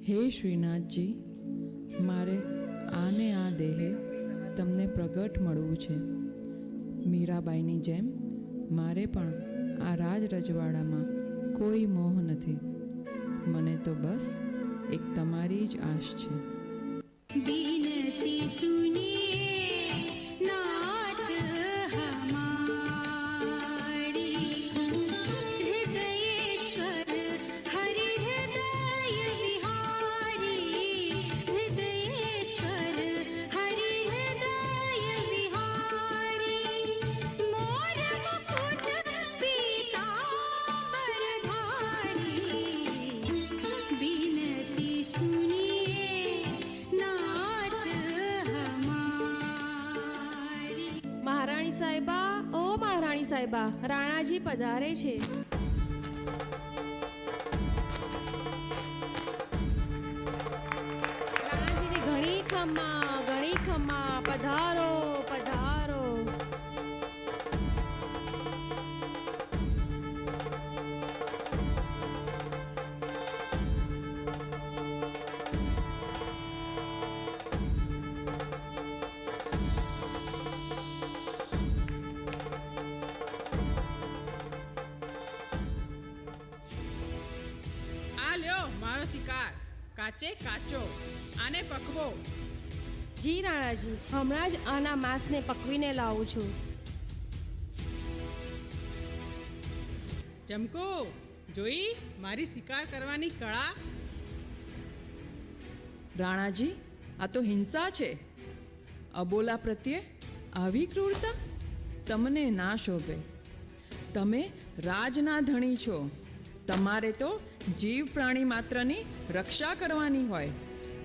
હે શ્રીનાથજી, મારે આને આ દેહે તમને પ્રગટ મળવું છે. મીરાબાઈની જેમ મારે પણ આ રાજ રજવાડામાં કોઈ મોહ નથી. મને તો બસ એક તમારી જ આશ છે. વિનતી સુનિએ નાથ હમારી, હૃદયેશ્વર હરિ હૃદય વિહારી, હૃદયેશ્વર હરિ હૃદય વિહારી. મોર મુકુટ પીતાંબરધારી, વિનતી સુનિએ નાથ હમારી. મહારાણી સાહેબા, ઓ મહારાણી સાહેબા, રાણાજી પધારે છે. રાણાજીને ઘણી ખમ્મા, પધારો પધારો. આ લ્યો મારો શિકાર, કાચે કાચો, આને પકવો. જી રાણાજી, હમણાં જ આના માંસને પકવીને લાવું છું. ચમકુ, જોઈ મારી શિકાર કરવાની કળા. રાણાજી, આ તો હિંસા છે. અબોલા પ્રત્યે આવી ક્રૂરતા તમને ના શોભે. તમે રાજના ધણી છો. તમારે તો જીવ પ્રાણી માત્રની રક્ષા કરવાની હોય,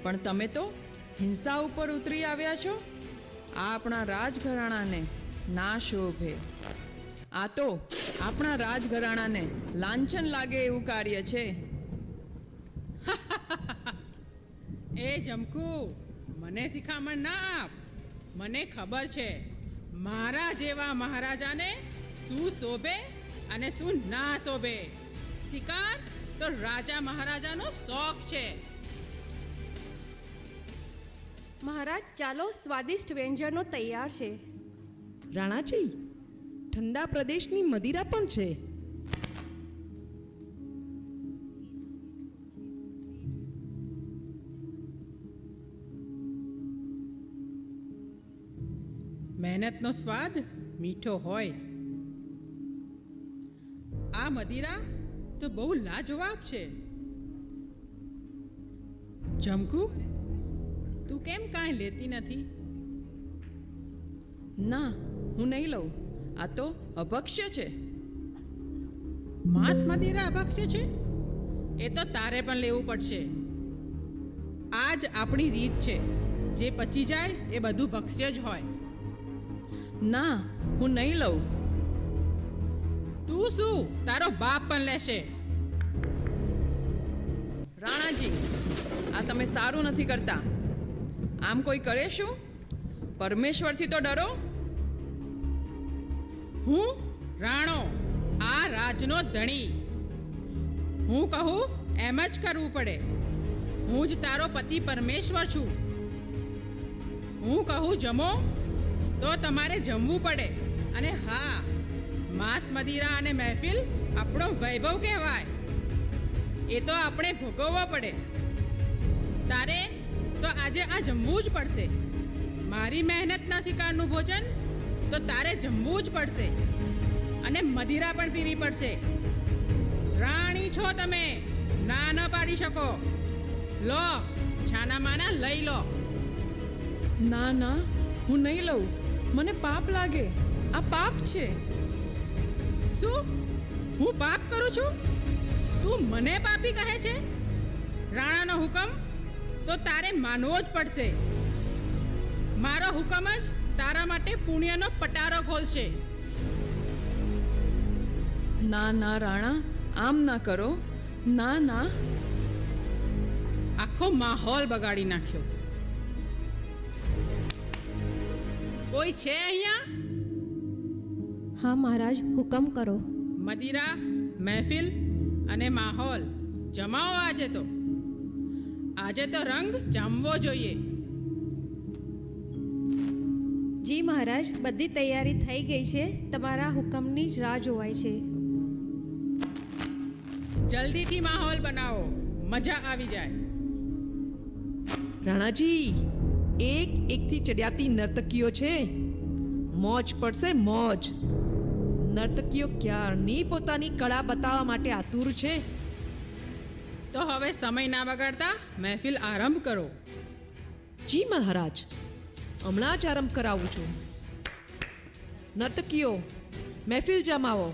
પણ તમે તો હિંસા ઉપર ઉતરી આવ્યા છો. આ આપણા રાજઘરાણાને ના શોભે. આ તો આપણા રાજઘરાણાને લાંછન લાગે એવું કાર્ય છે. એ ચમકુ, મને શિખામણ ના આપ. મને ખબર છે મારા જેવા મહારાજાને શું શોભે અને શું ના શોભે. શિકાર તો રાજા મહારાજાનો શોખ છે. મહારાજ, ચાલો, સ્વાદિષ્ટ વ્યંજનો તૈયાર છે. રાણાજી, ઠંડા પ્રદેશની મદિરા પણ છે. મહેનતનો સ્વાદ મીઠો હોય. આ મદિરા તો બહુ લાજવાબ છે. ચમકુ, તું કેમ કાંઈ લેતી નથી? ના, હું નહીં લઉં. આ તો અભક્ષ્ય છે. માંસ મદિરા અભક્ષ્ય છે? એ તો તારે પણ લેવું પડશે. આ જ આપણી રીત છે. જે પચી જાય એ બધું ભક્ષ્ય જ હોય. ના, હું નહીં લઉં. તું શું, તારો બાપ પણ લેશે. રાણાજી, આ તમે સારું નથી કરતા. આમ કોઈ કરે શું? પરમેશ્વરથી તો ડરો. હું રાણો, આ રાજનો ધણી. હું કહું એમ જ કરવું પડે. હું જ તારો પતિ પરમેશ્વર છું. હું કહું જમો તો તમારે જમવું પડે. અને હા, માંસ મદિરા અને મહેફિલ આપણો વૈભવ કહેવાય. એ તો આપણે ભોગવવો પડે. તારે તો આજે આ જમવું જ પડશે. મારી મહેનતના શિકારનું ભોજન તો તારે જમવું જ પડશે અને મદિરા પણ પીવી પડશે. રાણી છો તમે, ના ન પાડી શકો. લો, છાના માના લઈ લો. ના ના, હું નહીં લઉં. મને પાપ લાગે. આ પાપ છે. શું? હું પાપ કરું છું? તું મને પાપી કહે છે? રાણાનો હુકમ તો તારે માનવો જ પડશે. મારો હુકમ જ તારા માટે પુણ્યનો પટારો ખોલશે. ના ના રાણા, આમ ના કરો. ના ના. આખો માહોલ બગાડી નાખ્યો. કોઈ છે અહીંયા? હા મહારાજ, હુકમ કરો. મદિરા, મહેફિલ અને માહોલ જમાવો. આજે તો રંગ જામવો જોઈએ. જી મહારાજ, બધી તૈયારી થઈ ગઈ છે. તમારા હુકમની જ રાહ જોવાય છે. જલ્દીથી માહોલ બનાવો, મજા આવી જાય. રાણાજી, એક એકથી ચડિયાતી નર્તકીઓ છે. મોજ પડશે, મોજ. નર્તકીઓ ક્યારની પોતાની કળા બતાવવા માટે આતુર છે. તો હવે સમય ના બગાડતા મહેફિલ આરંભ કરો. જી મહારાજ, હમણાં જ આરંભ કરાવું છું. નર્તકીઓ, મહેફિલ જમાવો.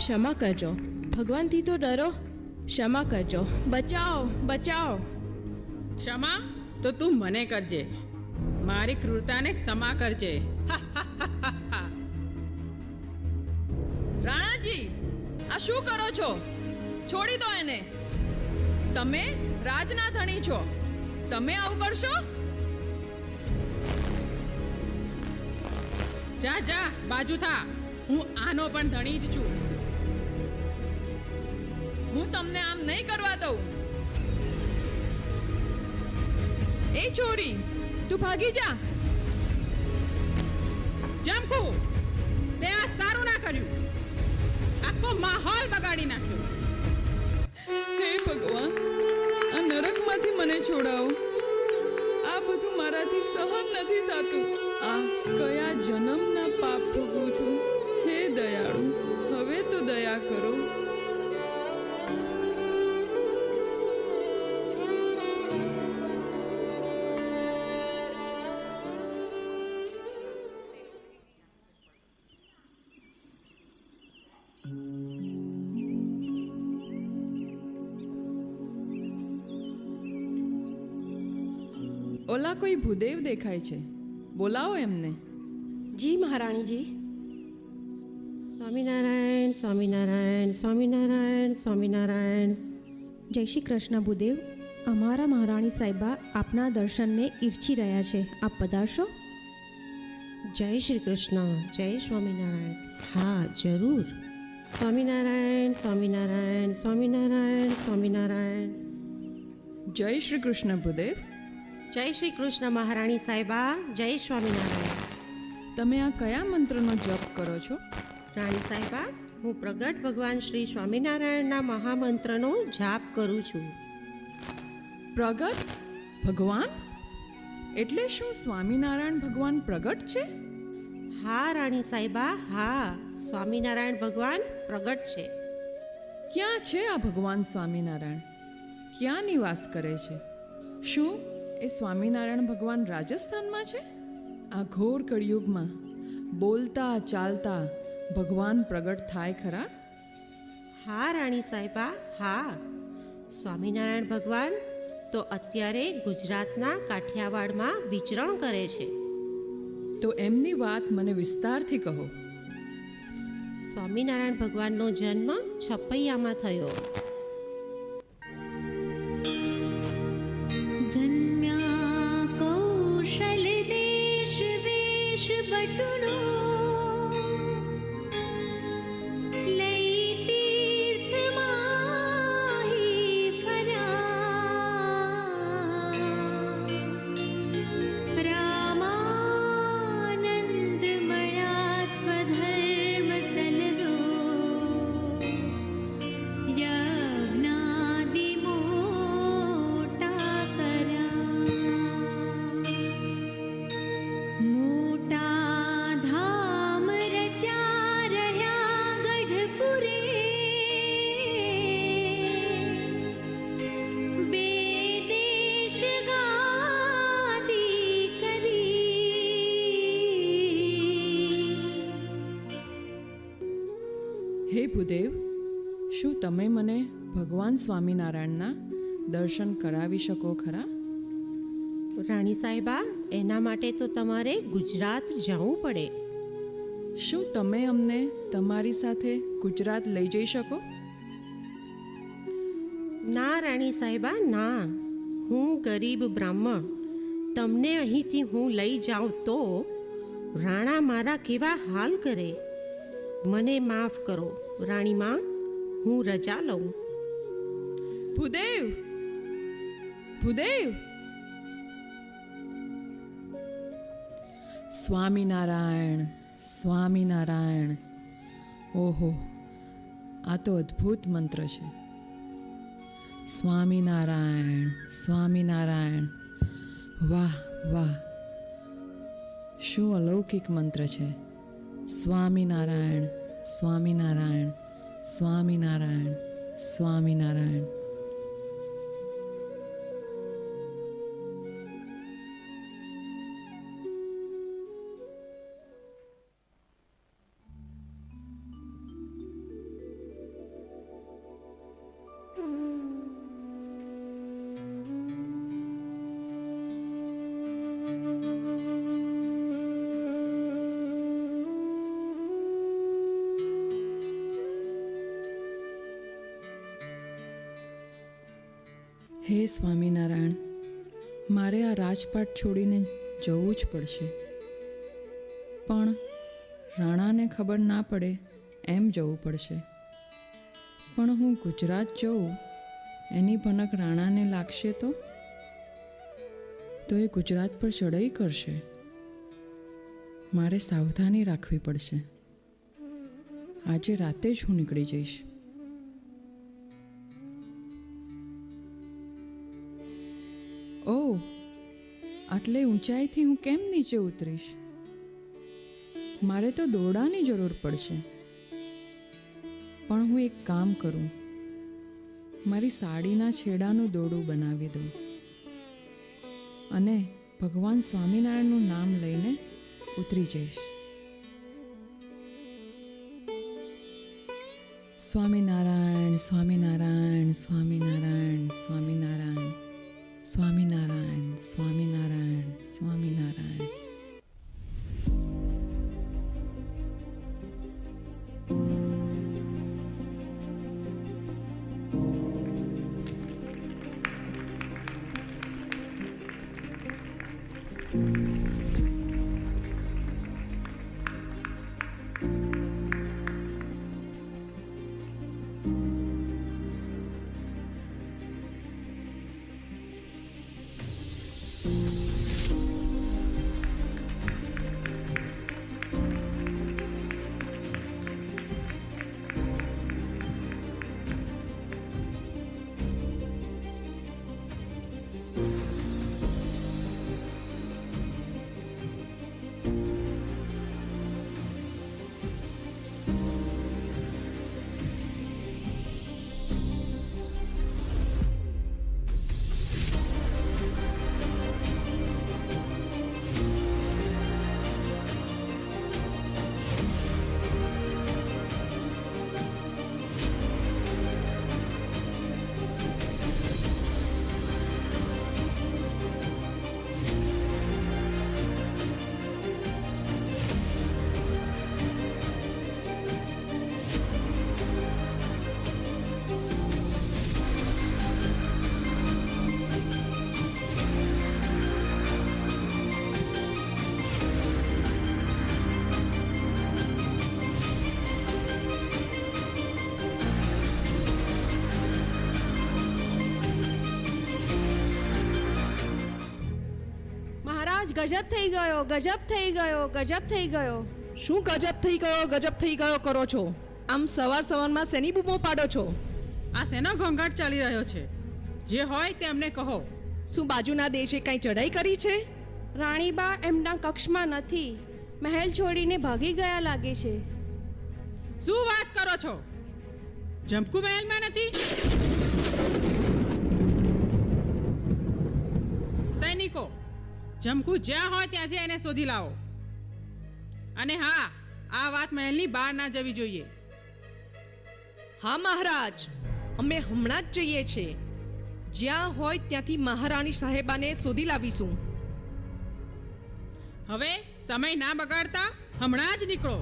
ક્ષમા કરજો. ભગવાનથી તો ડરો. ક્ષમા કરજો. બચાવો, બચાવો. ક્ષમા તો તું મને કરજે, મારી ક્રૂરતાને ક્ષમા કરજે. રાણાજી, આ શું કરો છો? છોડી દો એને. તમે રાજના ધણી છો, તમે આવું કરશો? જા જા, બાજુ થા. હું આનો પણ ધણી જ છું. હું તમને આમ નહીં કરવા દઉં. એ છોરી, તું ભાગી જા. જમખુ, તે આ સારું ના કર્યું, આખો માહોલ બગાડી નાખ્યો. હે ભગવાન, આ નરકમાંથી મને છોડાવો. આ બધું મારાથી સહન નથી થતું. આ કયા જન્મના પાપ ભોગવું છું. હે દયાળુ, હવે તો દયા કરો. ઓલા કોઈ ભૂદેવ દેખાય છે, બોલાવો એમને. જી મહારાણીજી. સ્વામિનારાયણ સ્વામિનારાયણ સ્વામિનારાયણ સ્વામિનારાયણ. જય શ્રી કૃષ્ણ ભૂદેવ. અમારા મહારાણી સાહેબા આપના દર્શનને ઈચ્છી રહ્યા છે. આપ પધારશો. જય શ્રી કૃષ્ણ. જય સ્વામિનારાયણ. હા, જરૂર. સ્વામિનારાયણ સ્વામિનારાયણ સ્વામિનારાયણ સ્વામિનારાયણ. જય શ્રી કૃષ્ણ ભૂદેવ. જય શ્રી કૃષ્ણ મહારાણી સાહેબા. જય સ્વામિનારાયણ. તમે આ કયા મંત્રનો જપ કરો છો? રાણી સાહેબા, હું પ્રગટ ભગવાન શ્રી સ્વામિનારાયણના મહામંત્રનો જાપ કરું છું. પ્રગટ ભગવાન એટલે શું સ્વામિનારાયણ ભગવાન પ્રગટ છે? હા રાણી સાહેબા, હા, સ્વામિનારાયણ ભગવાન પ્રગટ છે. ક્યાં છે આ ભગવાન સ્વામિનારાયણ? ક્યાં નિવાસ કરે છે? શું એ સ્વામિનારાયણ ભગવાન રાજસ્થાનમાં છે? આ ઘોર કળિયુગમાં બોલતા ચાલતા ભગવાન પ્રગટ થાય ખરા? હા રાણી સાહેબા, હા, સ્વામિનારાયણ ભગવાન તો અત્યારે ગુજરાતના કાઠિયાવાડમાં વિચરણ કરે છે. તો એમની વાત મને વિસ્તારથી કહો. સ્વામિનારાયણ ભગવાનનો જન્મ છપૈયામાં થયો. जन्म्या कौशल देश वेश बटुनो लई तीर्थ माही फरा रामानंद मळा स्वधर्म चलनो यज्ञादि मोटा મોટા ધામ રચ્યા રહ્યા ગઢપુરે બે દેશ ગાદી કરી. હે ભૂદેવ, શું તમે મને ભગવાન સ્વામિનારાયણના દર્શન કરાવી શકો ખરા? રાણી સાહેબા, એના માટે તો તમારે ગુજરાત જવું પડે. શું તમે અમને તમારી સાથે ગુજરાત લઈ જઈ શકો? ના રાણી સાહેબા, ના, હું ગરીબ બ્રાહ્મણ. તમને અહીંથી હું લઈ જાઉં તો રાણા મારા કેવા હાલ કરે. મને માફ કરો રાણીમાં, હું રજા લઉં. ભૂદેવ, ભૂદેવ! સ્વામિનારાયણ, સ્વામિનારાયણ. ઓહો, આ તો અદ્ભુત મંત્ર છે. સ્વામિનારાયણ, સ્વામિનારાયણ. વાહ વાહ, શું અલૌકિક મંત્ર છે. સ્વામિનારાયણ, સ્વામિનારાયણ, સ્વામિનારાયણ, સ્વામિનારાયણ. હે સ્વામિનારાયણ, મારે આ રાજપાટ છોડીને જવું જ પડશે. પણ રાણાને ખબર ના પડે એમ જવું પડશે. પણ હું ગુજરાત જઉં એની ભનક રાણાને લાગશે તો એ ગુજરાત પર ચડાઈ કરશે. મારે સાવધાની રાખવી પડશે. આજે રાતે જ હું નીકળી જઈશ. ઓહ, આટલે ઊંચાઈથી હું કેમ નીચે ઉતરીશ? મારે તો દોરડાની જરૂર પડશે. પણ હું એક કામ કરું, મારી સાડીના છેડાનું દોરડું બનાવી દઉં અને ભગવાન સ્વામિનારાયણનું નામ લઈને ઉતરી જઈશ. સ્વામિનારાયણ, સ્વામિનારાયણ, સ્વામિનારાયણ, સ્વામિનારાયણ, સ્વામિનારાયણ, સ્વામિનારાયણ, સ્વામિનારાયણ. ગજબ થઈ ગયો, ગજબ થઈ ગયો, ગજબ થઈ ગયો. શું ગજબ થઈ ગયો કરો છો? આમ સવારમાં શેની બૂમો પાડો છો? આ શેનો ઘોંઘાટ ચાલી રહ્યો છે? જે હોય તે અમને કહો. શું બાજુના દેશે કઈ ચડાઈ કરી છે? રાણીબા એમના કક્ષમાં નથી. મહેલ છોડીને ભાગી ગયા લાગે છે. શું વાત કરો છો? જમકુ મહેલમાં નથી? સૈનિકો, જમકુ જ્યાં હોય ત્યાંથી એને શોધી લાવો. અને હા, આ વાત મહેલની બહાર ના જવી જોઈએ. હા મહારાજ, અમે હમણાં જ જઈએ છીએ. જ્યાં હોય ત્યાંથી મહારાણી સાહેબાને શોધી લાવીશું. હવે સમય ના બગાડતા હમણાં જ નીકળો.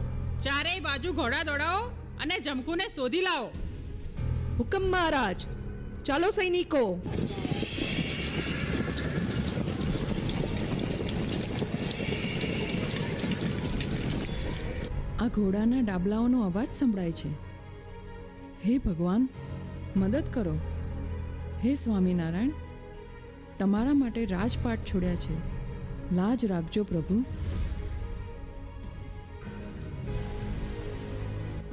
ચારેય બાજુ ઘોડા દોડાવો અને જમકુને શોધી લાવો. હુકમ મહારાજ. ચાલો સૈનિકો. આ ઘોડાના ડાબલાઓનો અવાજ સંભળાય છે. હે ભગવાન, મદદ કરો. હે સ્વામિનારાયણ, તમારા માટે રાજપાટ છોડ્યા છે. લાજ રાખજો પ્રભુ.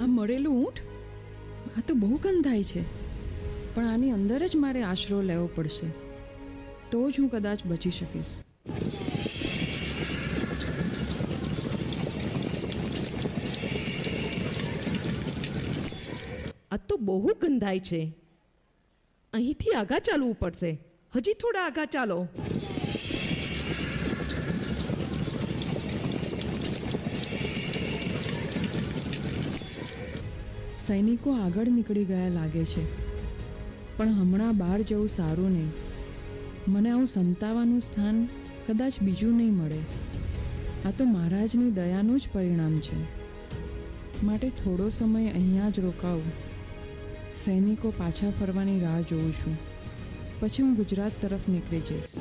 આ મરેલું ઊંટ, આ તો બહુ ગંધાય છે. પણ આની અંદર જ મારે આશરો લેવો પડશે, તો જ હું કદાચ બચી શકીશ. આ તો બહુ ગંધાય છે. અહીંથી આગા ચાલવું પડશે. હજી થોડા આગા ચાલો. સૈનિકો આગળ નીકળી ગયા લાગે છે. પણ હમણાં બહાર જવું સારું નહીં. મને આવું સંતાવાનું સ્થાન કદાચ બીજું નહીં મળે. આ તો મહારાજની દયાનું જ પરિણામ છે. માટે થોડો સમય અહીંયા જ રોકાવું. સૈનિકો પાછા ફરવાની રાહ જોઉં છું. પછી હું ગુજરાત તરફ નીકળી જઈશ.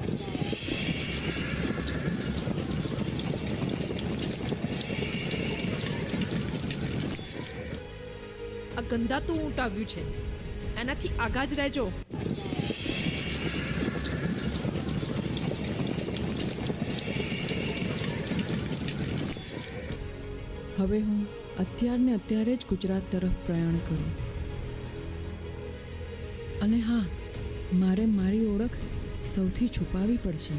આ ગંધાતું ઊંટ આવ્યું છે, એનાથી આગા જ રહેજો. હવે હું અત્યારે જ ગુજરાત તરફ પ્રયાણ કરું. અને હા, મારે મારી ઓળખ સૌથી છુપાવવી પડશે.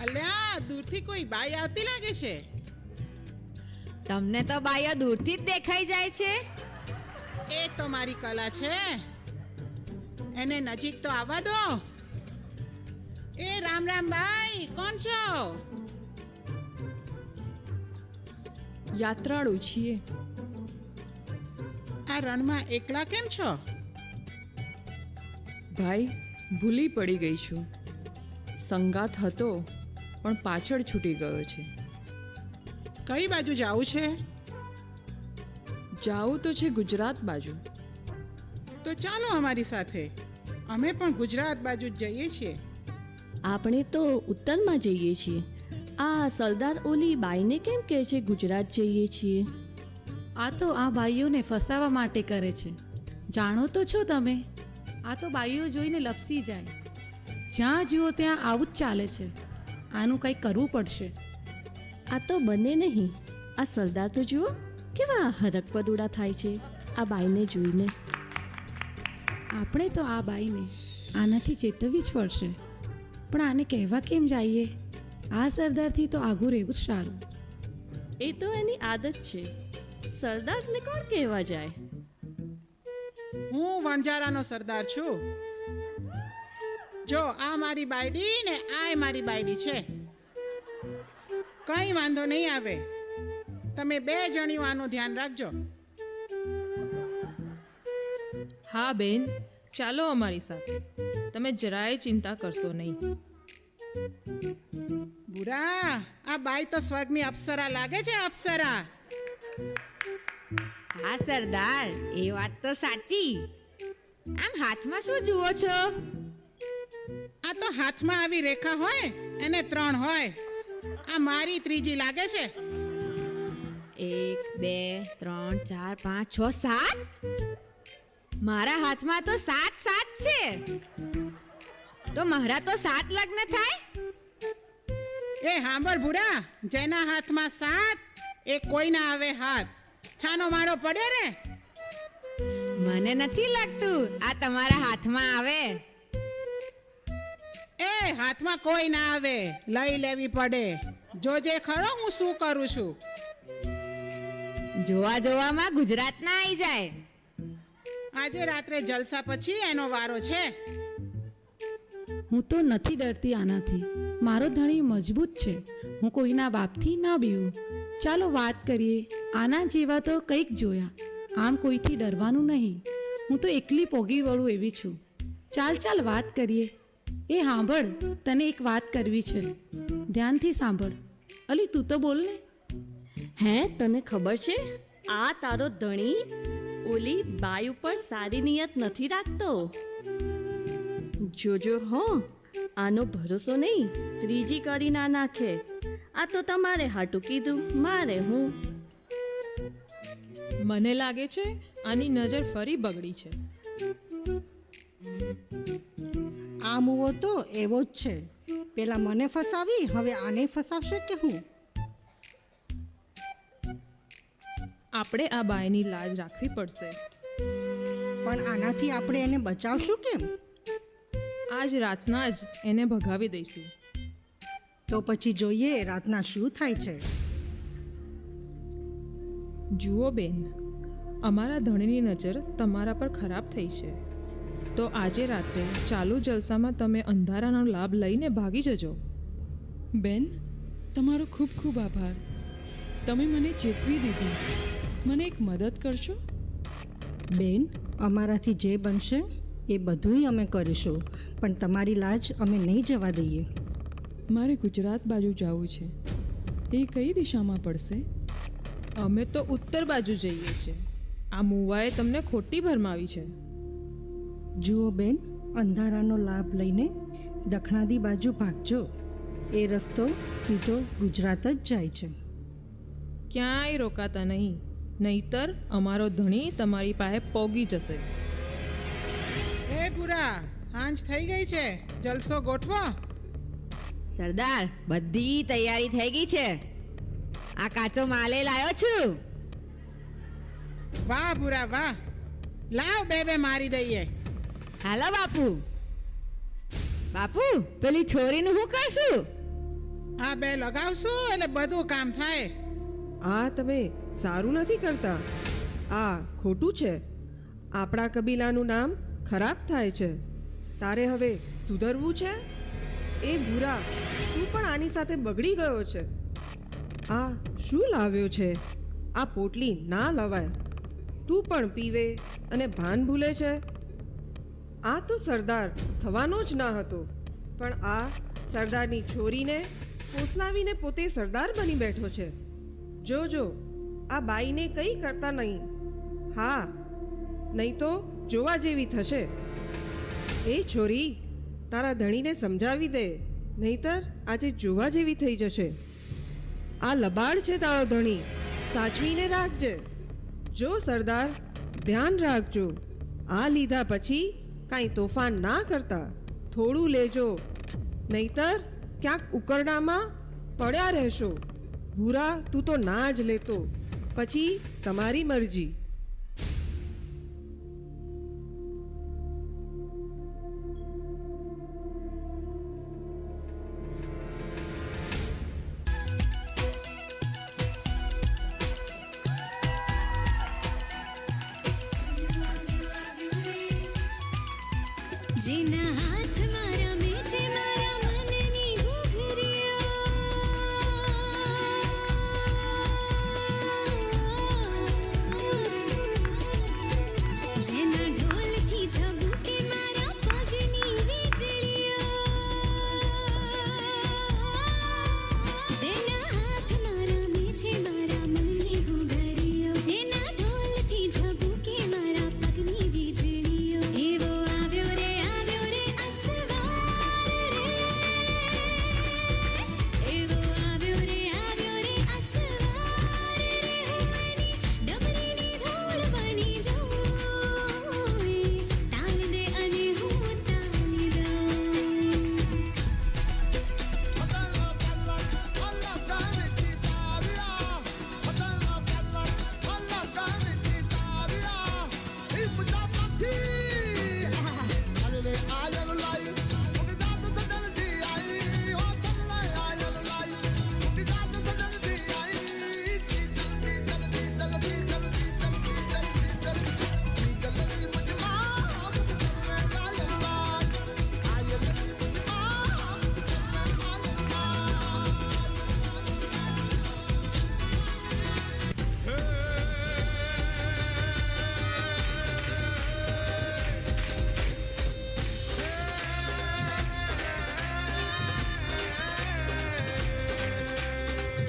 અલ્યા, દૂરથી કોઈ બાઈ આવતી લાગે છે. તમને તો બાઈઓ દૂરથી જ દેખાઈ જાય છે. એ તો મારી કલા છે, એને નજીક તો આવવા દો. એ રામ રામ બાઈ, કોણ છો? યાત્રાળુ છીએ. આ રણમાં એકલા કેમ છો? ભાઈ, ભૂલી પડી ગઈ છું. સંગાત હતો પણ પાછળ છૂટી ગયો છે. કઈ બાજુ જાવું છે? જાવું તો છે ગુજરાત બાજુ. તો ચાલો અમારી સાથે, અમે પણ ગુજરાત બાજુ જ જઈએ છીએ. આપણે તો ઉત્તરમાં જઈએ છીએ. આ સરદાર ઓલી બાઈને કેમ કહે છે ગુજરાત જઈએ છીએ? આ તો આ બાઈઓને ફસાવા માટે કરે છે. જાણો તો છો તમે, આ તો બાઈઓ જોઈને લપસી જાય. જ્યાં જુઓ ત્યાં આવું જ ચાલે છે. આનું કંઈક કરવું પડશે. આ તો બને નહીં. આ સરદાર તો જુઓ કેવા હરકપદુડા થાય છે આ બાઈને જોઈને. આપણે તો આ બાઈને આનાથી ચેતવવી જ પડશે. પણ આને કહેવા કેમ જઈએ? આ સરદારથી તો આગું રહેવું જ સારું. એ તો એની આદત છે. સરદારને કોણ કહેવા જાય? હું વણજારાનો સરદાર છું. જો આ મારી બાયડી ને આ મારી બાયડી છે. કઈ વાંધો નહીં આવે. તમે બે જણીઓ આનું ધ્યાન રાખજો. હા બેન, ચાલો અમારી સાથે. તમે જરાય ચિંતા કરશો નહીં. બુરા, આ બાઈ તો સ્વર્ગની અપ્સરા લાગે છે, અપ્સરા. હા સરદાર, એ વાત તો સાચી. આમ હાથમાં શું જુઓ છો? આ તો હાથમાં આવી રેખા હોય એને 3 હોય. આ મારી ત્રીજી લાગે છે. 1 2 3 4 5 6 7. મારા હાથમાં તો 7 છે. તો મારા તો 7 લગ્ન થાય. એ હાંભળ ભૂરા, જેના હાથમાં 7 એ કોઈના આવે હાથ. છાનો મારો પડે ને. મને નથી લાગતું આ તમારા હાથમાં આવે. એ હાથમાં કોઈ ના આવે, લઈ લેવી પડે. જોજે ખરો હું શું કરું છું. જોવામાં ગુજરાત ના આવી જાય. આજે રાત્રે જલસા પછી એનો વારો છે. હું તો નથી ડરતી આનાથી. મારો ધણી મજબૂત છે. હું કોઈના બાપથી ના બીવું. ચાલો વાત કરીએ. આના જેવા તો કંઈક જોયા. આમ કોઈથી ડરવાનું નહીં. હું તો એકલી પોગી વળું એવી છું. ચાલ વાત કરીએ. એ સાંભળ, તને એક વાત કરવી છે. ધ્યાનથી સાંભળ. અલી, તું તો બોલ ને. હે, તને ખબર છે આ તારો ધણી ઓલી બાઈ ઉપર સારી નિયત નથી રાખતો? જોજો હો, આનો ભરોસો નહીં, ત્રીજી કરી ના નાખે. આ તો તમારે હાટું કીધું, મારે હું. મને લાગે છે આની નજર ફરી બગડી છે. આ મુવો તો એવો જ છે. પેલા મને ફસાવી, હવે આને ફસાવશે કે હું? આપણે આ બાઈની લાજ રાખવી પડશે. પણ આનાથી આપણે એને બચાવશું કેમ? આજ રાતના જ એને ભગાવી દઈશું. તો પછી જોઈએ રાતના શું થાય છે. જુઓ બેન, અમારા ધણીની નજર તમારા પર ખરાબ થઈ છે. તો આજે રાત્રે ચાલુ જલસામાં તમે અંધારાનો લાભ લઈને ભાગી જજો. બેન, તમારો ખૂબ ખૂબ આભાર. તમે મને ચેતવી દીધી. મને એક મદદ કરશો? બેન, અમારાથી જે બનશે એ બધુંય અમે કરીશું, પણ તમારી લાજ અમે નહીં જવા દઈએ. મારે ગુજરાત બાજુ જવું છે. એ કઈ દિશામાં પડશે? અમે તો ઉત્તર બાજુ જઈએ છીએ. આ મુવાએ તમને ખોટી ભરમાવી છે. જુઓ બેન, અંધારાનો લાભ લઈને દક્ષિણાદી બાજુ ભાગજો. એ રસ્તો સીધો ગુજરાત જ જાય છે. ક્યાંય રોકાતા નહીં, નહીતર અમારો ધણી તમારી પાસે પોગી જશે. એ ભૂરા, હાંજ થઈ ગઈ છે, જલસો ગોઠવો. સરદાર, બધી તૈયારી થઈ ગઈ છે. આ કાચો માલે લાવ્યો છું. વાહ ભૂરા વાહ, લાવ બે મારી દઈએ. હાલો બાપુ. બાપુ, પેલી છોરીનું શું કરશું? આ બે લગાવશું એટલે બધું કામ થાય. આ તમે સારું નથી કરતા. આ ખોટું છે. આપણા કબીલાનું નામ ખરાબ થાય છે. તારે હવે સુધરવું છે. એ ભૂરા, તું પણ આની સાથે બગડી ગયો છે. આ શું લાવ્યો છે? આ પોટલી ના લવાય. તું પણ પીવે અને ભાન ભૂલે છે. આ તો સરદાર થવાનો જ ના હતો, પણ આ સરદારની છોરીને ફોસલાવીને પોતે સરદાર બની બેઠો છે. જોજો, આ બાઈને કંઈ કરતા નહીં. હા, નહીં તો જોવા જેવી થશે. એ છોરી, તારા ધણીને સમજાવી દે, નહીતર આજે જોવા જેવી થઈ જશે. આ લબાડ છે તારો ધણી, સાચવીને રાખજે. જો સરદાર, ધ્યાન રાખજો. આ લીધા પછી કાંઈ તોફાન ના કરતા. થોડું લેજો, નહીતર ક્યાંક ઉકરડામાં પડ્યા રહેશો. ભૂરા, તું તો ના જ લેતો. પછી તમારી મરજી. જેના હાથ મારા મેં છે મારા મનની ઘૂઘરીઓ, જેના ઢોલથી ઝબૂકે મારા પગની વીજળીઓ, જેના હાથ મારા મેં છે મારા મનની ઘૂઘરીઓ, જેના ઢોલથી ઝબૂકે મારા પગની વીજળીઓ. એવો આવ્યો રે અસવાર રે, એવો આવ્યો રે અસવાર રે. ડમરીની ધૂળ બની જવું, તાલ દે અને હું તાલી દઉં.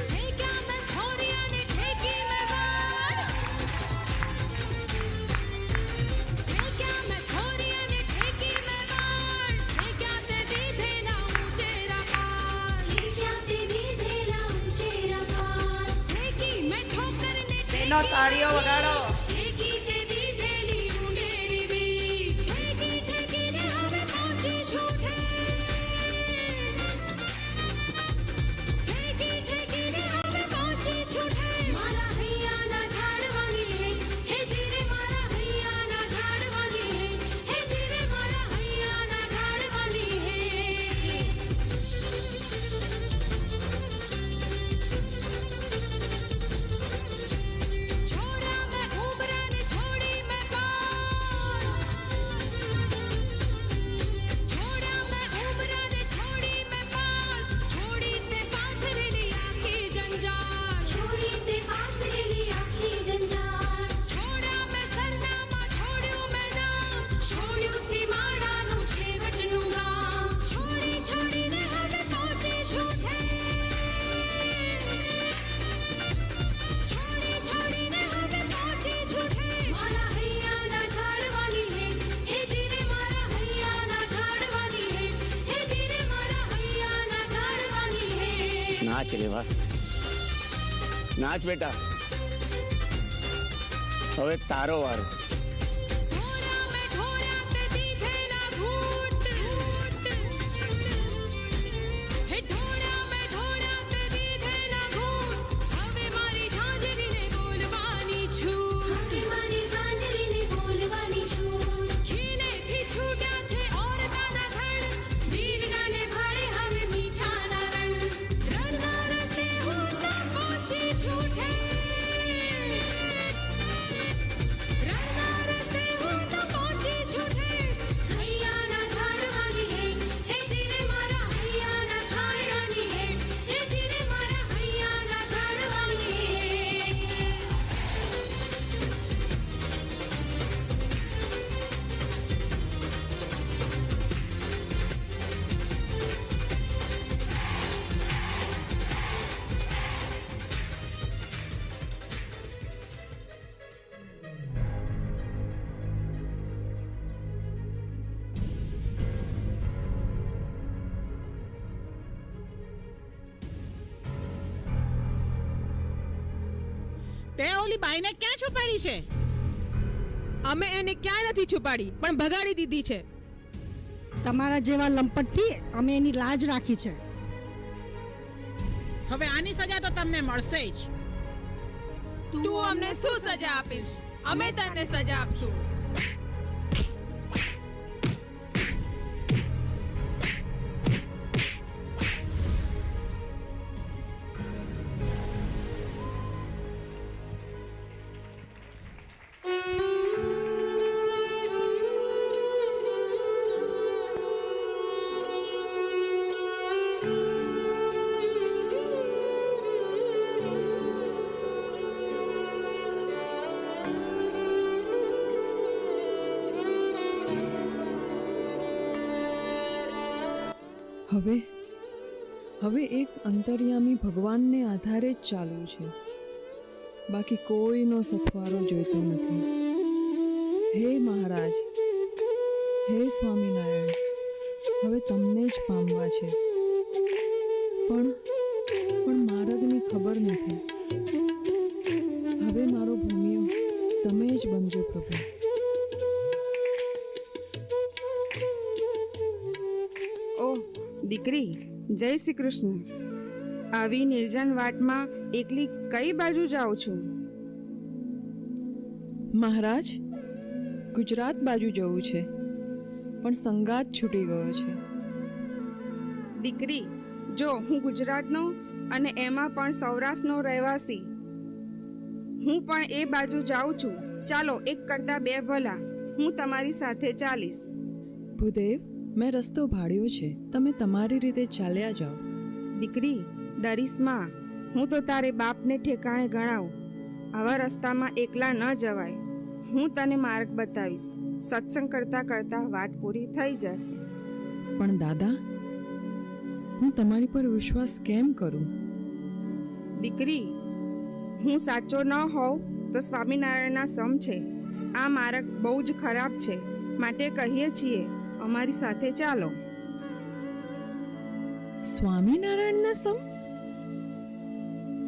ઠેક્યા મેં ખોરિયા ને ઠેકી મેં વાડ, ઠેક્યા મેં ખોરિયા ને ઠેકી મેં વાડ, ઠેક્યા તે દીધેલા ઊંચેરા પાર, ઠેક્યા તે દીધેલા ઊંચેરા પાર, ઠેકી મેં ઠોકર ને ઠેકી તાળીઓ વગાડો, ઠેકી તે દીધેલી ઊંડેરી બી, ઠેકી ઠેકીને હવે પહોંચી છૂટે, ઠેકી ઠેકીને હવે પહોંચી છૂટે. મારા હૈયાના ઝાડવાની હે જીરે, મારા હૈયાના ઝાડવાની હે જીરે, મારા હૈયાના ઝાડવાની હે. છોડા મેં નાચ રેવા, નાચ બેટા. હવે તારો વારો. ढोरा में ढोरा ते दीधे ना घूट हे ढोरा में ढोरा ते दीधे ना घूट હવે મારી ઝાંઝરીને બોલવાની છું, હવે મારી ઝાંઝરીને બોલવાની છું. ખીલેથી છૂટ્યા છે ઓરતાના ધડ, વીરડાને ભાળે હવે મીઠાના રણ. રણના રસ્તે હું તો પહોંચી છૂટે, રણના રસ્તે હું તો પહોંચી છૂટે. હૈયાના ઝાડવાની હે જીરે મારા હૈયાના ઝાડવાની હે જીરે મારા હૈયાના ઝાડવાની તે ઓલી બાઈને ક્યાં છુપાડી છે? અમે એને ક્યાંય નથી છુપાડી, પણ ભગાડી દીધી છે. તમારા જેવા લંપટથી અમે એની લાજ રાખી છે. હવે આની સજા તો તમને મળશે જ. તું અમને શું સજા આપીશ? અમે તને સજા આપશું. હવે એક અંતર્યામી ભગવાનને આધારે જ ચાલવું છે, બાકી કોઈનો સથવારો જોઈતો નથી. હે મહારાજ, હે સ્વામિનારાયણ, હવે તમને જ પામવા છે, પણ માર્ગની ખબર નથી. હવે મારો ભૂમિયો તમે જ બનજો પ્રભુ. ઓહ દીકરી, જય શ્રી કૃષ્ણ. આવી નિર્જન વાટમાં એકલી કઈ બાજુ જાઉં છું? મહારાજ, ગુજરાત બાજુ જવું છે, પણ સંગાત છૂટી ગયો છે. દીકરી, જો હું ગુજરાતનો અને એમાં પણ સૌરાષ્ટ્રનો રહેવાસી, હું પણ એ બાજુ જાઉં છું. ચાલો, એક કરતા બે ભલા, હું તમારી સાથે ચાલીશ. ભૂદેવ, મેં રસ્તો ભાળ્યો છે, તમે તમારી રીતે ચાલ્યા જાઓ. દીકરી, ડરીશમાં, હું તો તારે બાપને ઠેકાણે ગણાવું. આવા રસ્તામાં એકલા ન જવાય. હું તને માર્ગ બતાવીશ. સત્સંગ કરતા કરતા વાટ પૂરી થઈ જશે. પણ દાદા, હું તમારી પર વિશ્વાસ કેમ કરું? દીકરી, હું સાચો ન હોઉં તો સ્વામિનારાયણના સમ છે. આ માર્ગ બહુ જ ખરાબ છે, માટે કહીએ છીએ, અમારી સાથે ચાલો. સ્વામિનારાયણના સમ?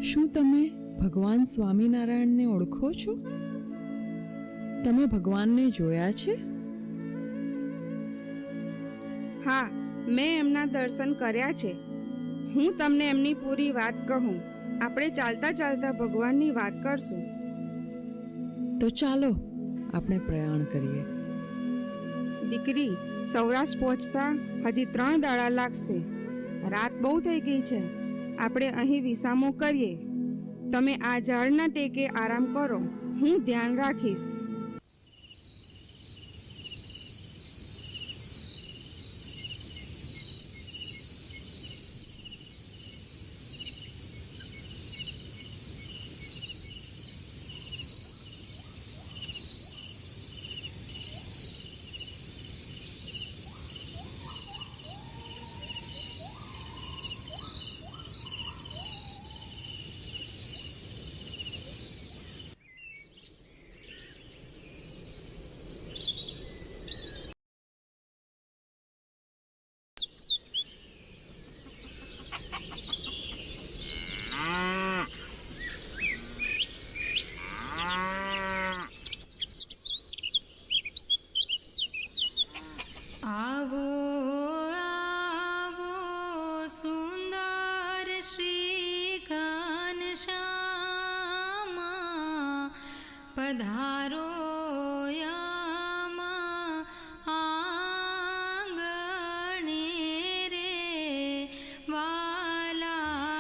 શું તમે ભગવાન સ્વામિનારાયણને ઓળખો છો? તમે ભગવાનને જોયા છે? હા, મેં એમના દર્શન કર્યા છે. હું તમને એમની પૂરી વાત કહું. આપણે ચાલતા ચાલતા ભગવાનની વાત કરશું. તો ચાલો, આપણે પ્રયાણ કરીએ. દીકરી, સૌરાષ્ટ્ર પહોંચતા હજી 3 દાડા લાગશે. રાત બહુ થઈ ગઈ છે. આપણે અહીં વિસામો કરીએ. તમે આ ઝાડના ટેકે આરામ કરો, હું ધ્યાન રાખીશ. પધારો યામા આંગણે રે વાલાજ.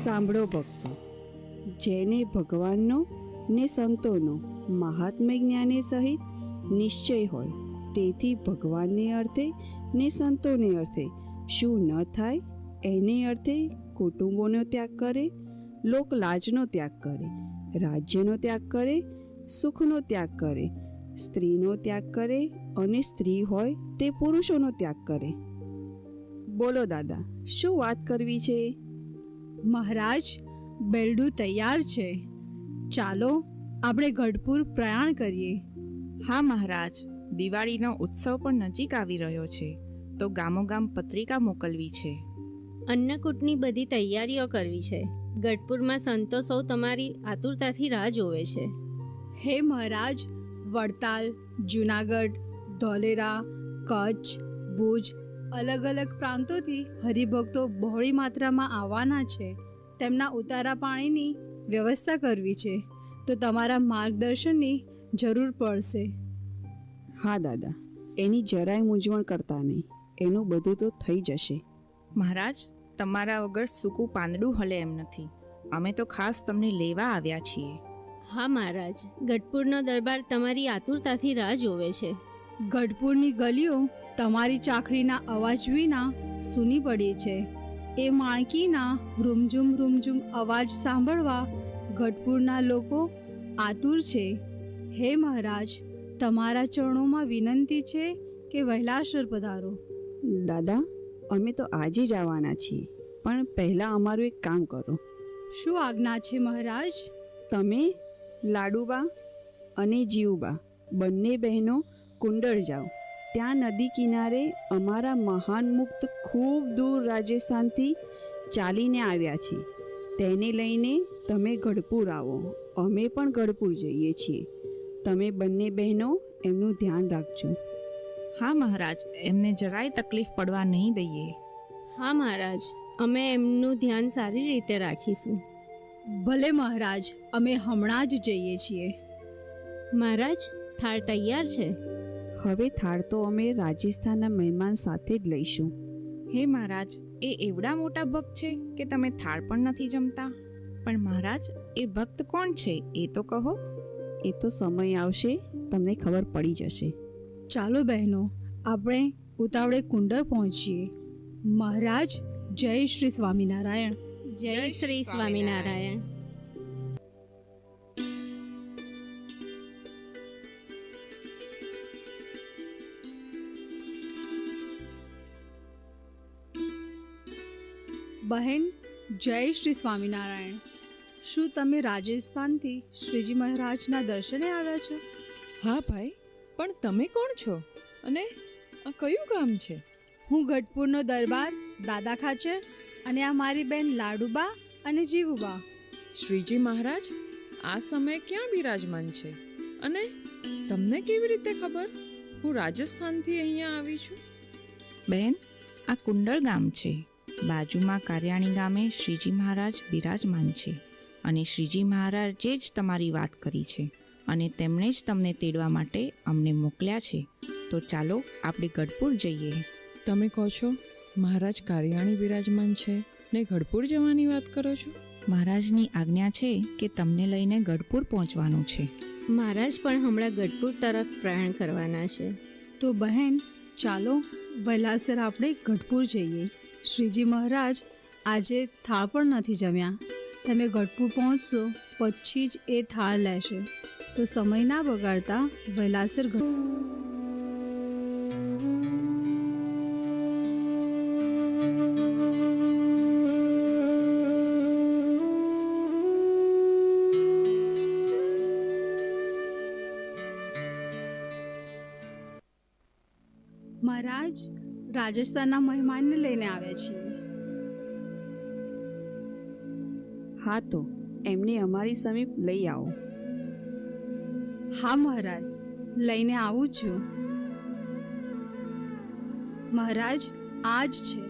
સાંભળો ભક્તો, જેને ભગવાનનો ને સંતોનો મહાત્મ્ય જ્ઞાને સહિત નિશ્ચય હોય, તેથી ભગવાનને અર્થે ને સંતોને અર્થે શું ન થાય એને અર્થે કુટુંબોનો ત્યાગ કરે, લોકલાજનો ત્યાગ કરે, રાજ્યનો ત્યાગ કરે, સુખનો ત્યાગ કરે, સ્ત્રીનો ત્યાગ કરે અને સ્ત્રી હોય તે પુરુષોનો ત્યાગ કરે. બોલો દાદા, શું વાત કરવી છે? મહારાજ, બેરડું તૈયાર છે. ચાલો આપણે ગઢપુર પ્રયાણ કરીએ. હા મહારાજ, દિવાળીનો ઉત્સવ પણ નજીક આવી રહ્યો છે, તો ગામોગામ પત્રિકા મોકલવી છે. અન્નકૂટની બધી તૈયારીઓ કરવી છે. ગઢપુરમાં સંતો સૌ તમારી આતુરતાથી રાહ જોવે છે. હે મહારાજ, વડતાલ, જૂનાગઢ, ધોલેરા, કચ્છ, ભુજ અલગ અલગ પ્રાંતોથી હરિભક્તો બહોળી માત્રામાં આવવાના છે. તેમના ઉતારા પાણીની વ્યવસ્થા કરવી છે, તો તમારા માર્ગદર્શનની જરૂર પડશે. હા દાદા, એની જરાય મૂંઝવણ કરતા નહીં, એનું બધું તો થઈ જશે. મહારાજ, તમારા વગર સૂકું પાંદડું હલે એમ નથી. અમે તો ખાસ તમને લેવા આવ્યા છીએ. હા મહારાજ, ગઢપુરનો દરબાર તમારી આતુરતાથી રાહ જોવે છે. ગઢપુરની ગલીઓ તમારી ચાકરીના અવાજ વિના સૂની પડી છે. એ માણકીના રૂમઝુમ અવાજ સાંભળવા ગઢપુરના લોકો આતુર છે. હે મહારાજ, તમારા ચરણોમાં વિનંતી છે કે વહેલાસર પધારો. દાદા, અમે તો આજે જ આવવાના છીએ, પણ પહેલાં અમારું એક કામ કરો. શું આજ્ઞા છે મહારાજ? તમે લાડુબા અને જીવુબા બંને બહેનો કુંડળ જાઓ. ત્યાં નદી કિનારે અમારા મહાન મુક્ત ખૂબ દૂર રાજસ્થાનથી ચાલીને આવ્યા છે. તેને લઈને તમે ગઢપુર આવો. અમે પણ ગઢપુર જઈએ છીએ. તમે બંને બહેનો એમનું ધ્યાન રાખજો. હા મહારાજ, એમને જરાય તકલીફ પડવા નહીં દઈએ. હા મહારાજ, અમે એમનું ધ્યાન સારી રીતે રાખીશું. ભલે મહારાજ, અમે હમણાં જ જઈએ છીએ. મહારાજ, થાળ તૈયાર છે. હવે થાળ તો અમે રાજસ્થાનના મહેમાન સાથે જ લઈશું. હે મહારાજ, એ એવડા મોટા ભક્ત છે કે તમે થાળ પણ નથી જમતા. પણ મહારાજ, એ ભક્ત કોણ છે એ તો કહો. એ તો સમય આવશે, તમને ખબર પડી જશે. ચાલો બહેનો, આપણે ઉતાવળે કુંડળ પહોંચીએ. મહારાજ, જય શ્રી સ્વામિનારાયણ. જય શ્રી સ્વામિનારાયણ. બહેન, જય શ્રી સ્વામિનારાયણ. શું તમે રાજસ્થાનથી શ્રીજી મહારાજના દર્શને આવ્યા છો? હા ભાઈ, પણ તમે કોણ છો અને આ કયું ગામ છે? હું ગઢપુરનો દરબાર દાદા ખાચર, અને આ મારી બેન લાડુબા અને જીવુબા. શ્રીજી મહારાજ આ સમયે ક્યાં બિરાજમાન છે અને તમને કેવી રીતે ખબર હું રાજસ્થાનથી અહીંયા આવી છું? બેન, આ કુંડળ ગામ છે. બાજુમાં કાર્યાણી ગામે શ્રીજી મહારાજ બિરાજમાન છે, અને શ્રીજી મહારાજે જ તમારી વાત કરી છે, અને તેમણે જ તમને તેડવા માટે અમને મોકલ્યા છે. તો ચાલો આપણે ગઢપુર જઈએ. તમે કહો છો મહારાજ કાર્યાણી બિરાજમાન છે ને ગઢપુર જવાની વાત કરો છો? મહારાજની આજ્ઞા છે કે તમને લઈને ગઢપુર પહોંચવાનું છે. મહારાજ પણ હમણાં ગઢપુર તરફ પ્રયાણ કરવાના છે. તો બહેન, ચાલો વહેલાસર આપણે ગઢપુર જઈએ. શ્રીજી મહારાજ આજે થાળ પણ નથી જમ્યા. તમે ગઢપુર પહોંચશો પછી જ એ થાળ લેશે. તો સમય ના બગાડતા વહેલાસર મહારાજ, રાજસ્થાનના મહેમાનને લઈને આવ્યા છીએ. હા, તો એમને અમારી સમીપ લઈ આવો. હા મહારાજ, લઈને આવું છું. મહારાજ, આ જ છે.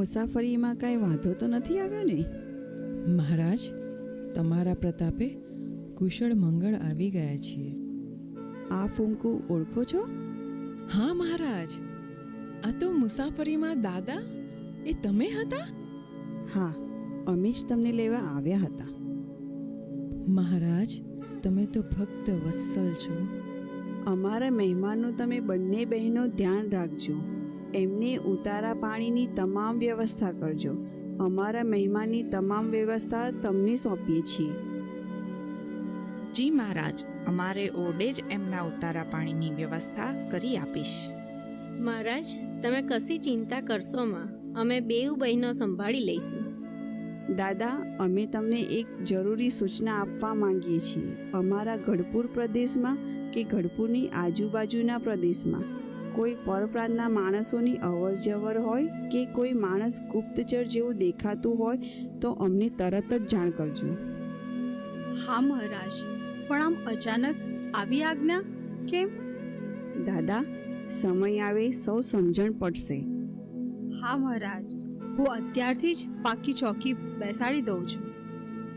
મુસાફરીમાં કાંઈ વાંધો તો નથી આવ્યો ને? મહારાજ, તમારા પ્રતાપે કુશળ મંગળ આવી ગયા છીએ. આ ફૂમકુ ઓળખો છો? હા મહારાજ, આ તો મુસાફરીમાં દાદા, એ તમે હતા? હા, અમે જ તમને લેવા આવ્યા હતા. મહારાજ, તમે તો ભક્ત વત્સલ છો. અમારા મહેમાનનું તમે બંને બહેનો ધ્યાન રાખજો. એમને ઉતારા પાણીની તમામ વ્યવસ્થા કરજો. અમારા મહેમાનની તમામ વ્યવસ્થા તમને સોંપીએ છીએ. જી મહારાજ, અમારે ઓરડે જ એમના ઉતારા પાણીની વ્યવસ્થા કરી આપીશ. મહારાજ, તમે કશી ચિંતા કરશો માં, અમે બેઉ બહેનો સંભાળી લઈશું. દાદા, અમે તમને એક જરૂરી સૂચના આપવા માંગીએ છીએ. અમારા ગઢપુર પ્રદેશમાં કે ગઢપુરની આજુબાજુના પ્રદેશમાં કોઈ પરપ્રાંતના માણસોની અવરજવર હોય કે કોઈ માણસ ગુપ્તચર જેવું દેખાતું હોય તો અમને તરત જ જાણ કરજો. હા મહારાજ, પણ આમ અચાનક આવી આજ્ઞા કેમ? દાદા, સમય આવે સૌ સમજણ પડશે. હા મહારાજ, હું અત્યારથી જ પાકી ચોકી બેસાડી દઉં છું.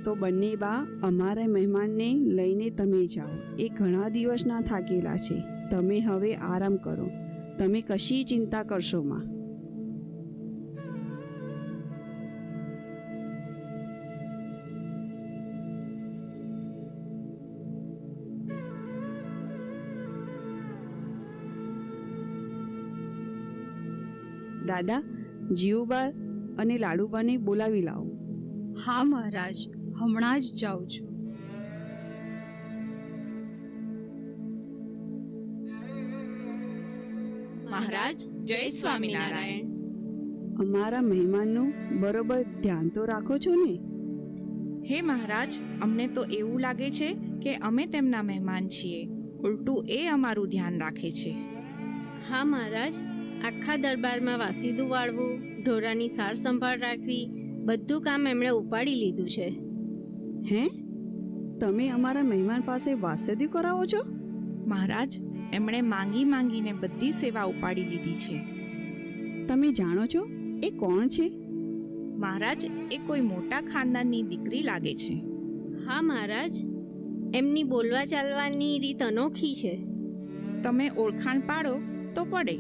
તો બંને બા અમારા મહેમાનને લઈને તમે જાઓ. એ ઘણા દિવસના થાકેલા છે. તમે હવે આરામ કરો. તમે કશી ચિંતા કરશો માં. દાદા, જીવુબા અને લાડુબાને બોલાવી લાવો. હા મહારાજ, હમણાં જ જાઉં છું. મહારાજ, જય સ્વામિનારાયણ. અમારા મહેમાનનું બરોબર ધ્યાન તો રાખો છો ને? હે મહારાજ, અમને તો એવું લાગે છે કે અમે તેમના મહેમાન છીએ. ઉલટું એ અમારું ધ્યાન રાખે છે. હા મહારાજ, આખા દરબારમાં વાસીદું વાળવું, ઢોરાની સાર સંભાળ રાખવી, બધું કામ એમણે ઉપાડી લીધું છે. હે? તમે અમારા મહેમાન પાસે વાસેદી કરાવો છો? મહારાજ, એમણે માંગી માંગીને બધી સેવા ઉપાડી લીધી છે. તમે જાણો છો એ કોણ છે? મહારાજ, એ કોઈ મોટા ખાનદાનની દીકરી લાગે છે. હા મહારાજ, એમની બોલવા ચાલવાની રીત અનોખી છે. તમે ઓળખાણ પાડો તો પડે.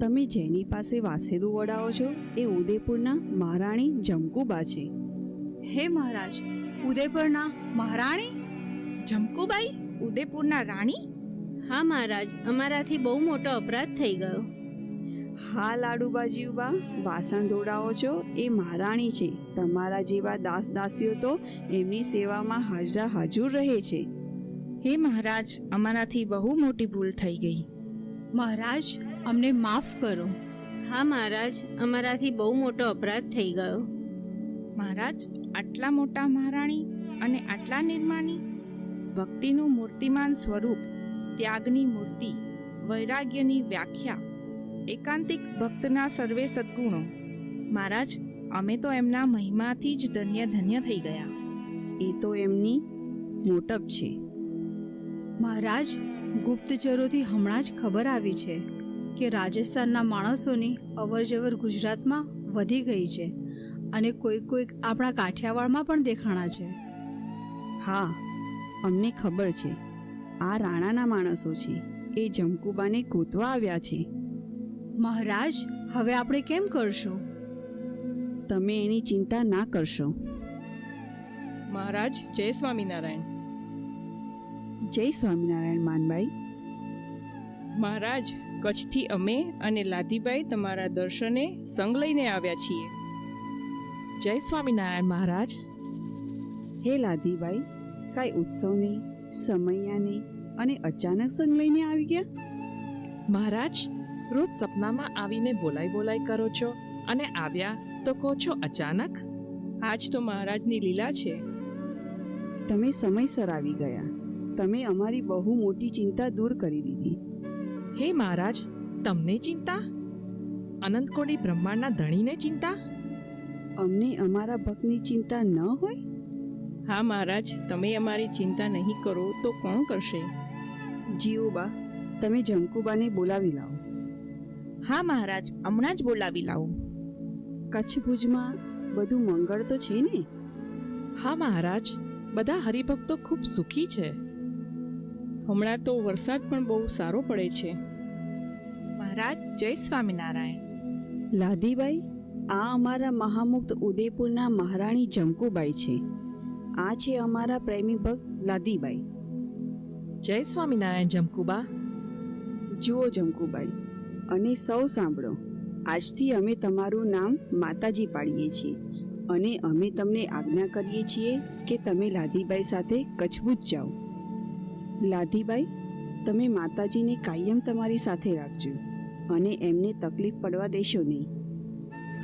તમે જેની પાસે વાસેદું વડાવો છો એ ઉદયપુરના મહારાણી જમકુબા છે. હે મહારાજ, ઉદયપુરના મહારાણી? જમકુબાઈ, ઉદયપુરના રાણી? હા મહારાજ, અમારાથી બહુ મોટો અપરાધ થઈ ગયો. હા લાડુબાજીબા, વાસણ ધોડાવો છો એ મહારાણી છે. તમારા જેવા દાસ દાસીઓ તો એમની સેવામાં હાજરા હાજર રહે છે. હે મહારાજ, અમારાથી બહુ મોટી ભૂલ થઈ ગઈ. મહારાજ, અમને માફ કરો. હા મહારાજ, અમારાથી બહુ મોટો અપરાધ થઈ ગયો. મહારાજ, આટલા મોટા મહારાણી અને આટલા નિર્માણી, ભક્તિનું મૂર્તિમાન સ્વરૂપ, ત્યાગની મૂર્તિ, વૈરાગ્યની વ્યાખ્યા, એકાંતિક ભક્તના સર્વે સદ્ગુણો. મહારાજ, અમે તો એમના મહિમાથી જ ધન્ય ધન્ય થઈ ગયા. એ તો એમની મોટપ છે. મહારાજ, ગુપ્તચરોથી હમણાં જ ખબર આવી છે કે રાજસ્થાનના માણસોની અવરજવર ગુજરાતમાં વધી ગઈ છે અને કોઈક આપણા કાઠિયાવાડમાં પણ દેખાણા છે. હા, અમને ખબર છે. આ રાણાના માણસો છે. એ જમકુબાને ગોતવા આવ્યા છે. મહારાજ, હવે આપણે કેમ કરશું? તમે એની ચિંતા ના કરશો. મહારાજ, જય સ્વામિનારાયણ. જય સ્વામિનારાયણ માનભાઈ. મહારાજ, કચ્છથી અમે અને લાધીભાઈ તમારા દર્શને સંગ લઈને આવ્યા છીએ. જય સ્વામિનારાયણ મહારાજ. હે લાધીભાઈ, કાંઈ ઉત્સવ નહીં, સમૈયા નહીં અને અચાનક સંગ લઈને આવી ગયા? મહારાજ, રોજ સપનામાં આવીને બોલાઈ કરો છો અને આવ્યા તો કહો છો અચાનક. આજ તો મહારાજની લીલા છે. તમે સમયસર આવી ગયા. તમે અમારી બહુ મોટી ચિંતા દૂર કરી દીધી. હે મહારાજ, તમને ચિંતા? અનંતકોટી બ્રહ્માંડના ધણીને ચિંતા? અમને અમારા ભક્તની ચિંતા ન હોય? હા મહારાજ, તમે અમારી ચિંતા નહીં કરો તો કોણ કરશે? જીવુબા, તમે જમકુબાને બોલાવી લાવો. હા મહારાજ, હમણાં જ બોલાવી લાવો. કચ્છ ભુજમાં બધું મંગળ તો છે ને? હા મહારાજ, બધા હરિભક્તો ખૂબ સુખી છે. હમણાં તો વરસાદ પણ બહુ સારો પડે છે. મહારાજ જય સ્વામિનારાયણ. લાધીબાઈ, આ અમારા મહામુક્ત ઉદયપુરના મહારાણી જમકુબાઈ છે. આ છે અમારા પ્રેમી ભક્ત લાધીબાઈ. જય સ્વામિનારાયણ જમકુબા. જુઓ જમકુબાઈ, અને સૌ સાંભળો, આજથી અમે તમારું નામ માતાજી પાડીએ છીએ અને અમે તમને આજ્ઞા કરીએ છીએ કે તમે લાધીબાઈ સાથે કચ્છભુજ જાઓ. લાધીબાઈ, તમે માતાજીને કાયમ તમારી સાથે રાખજો અને એમને તકલીફ પડવા દેશો નહીં.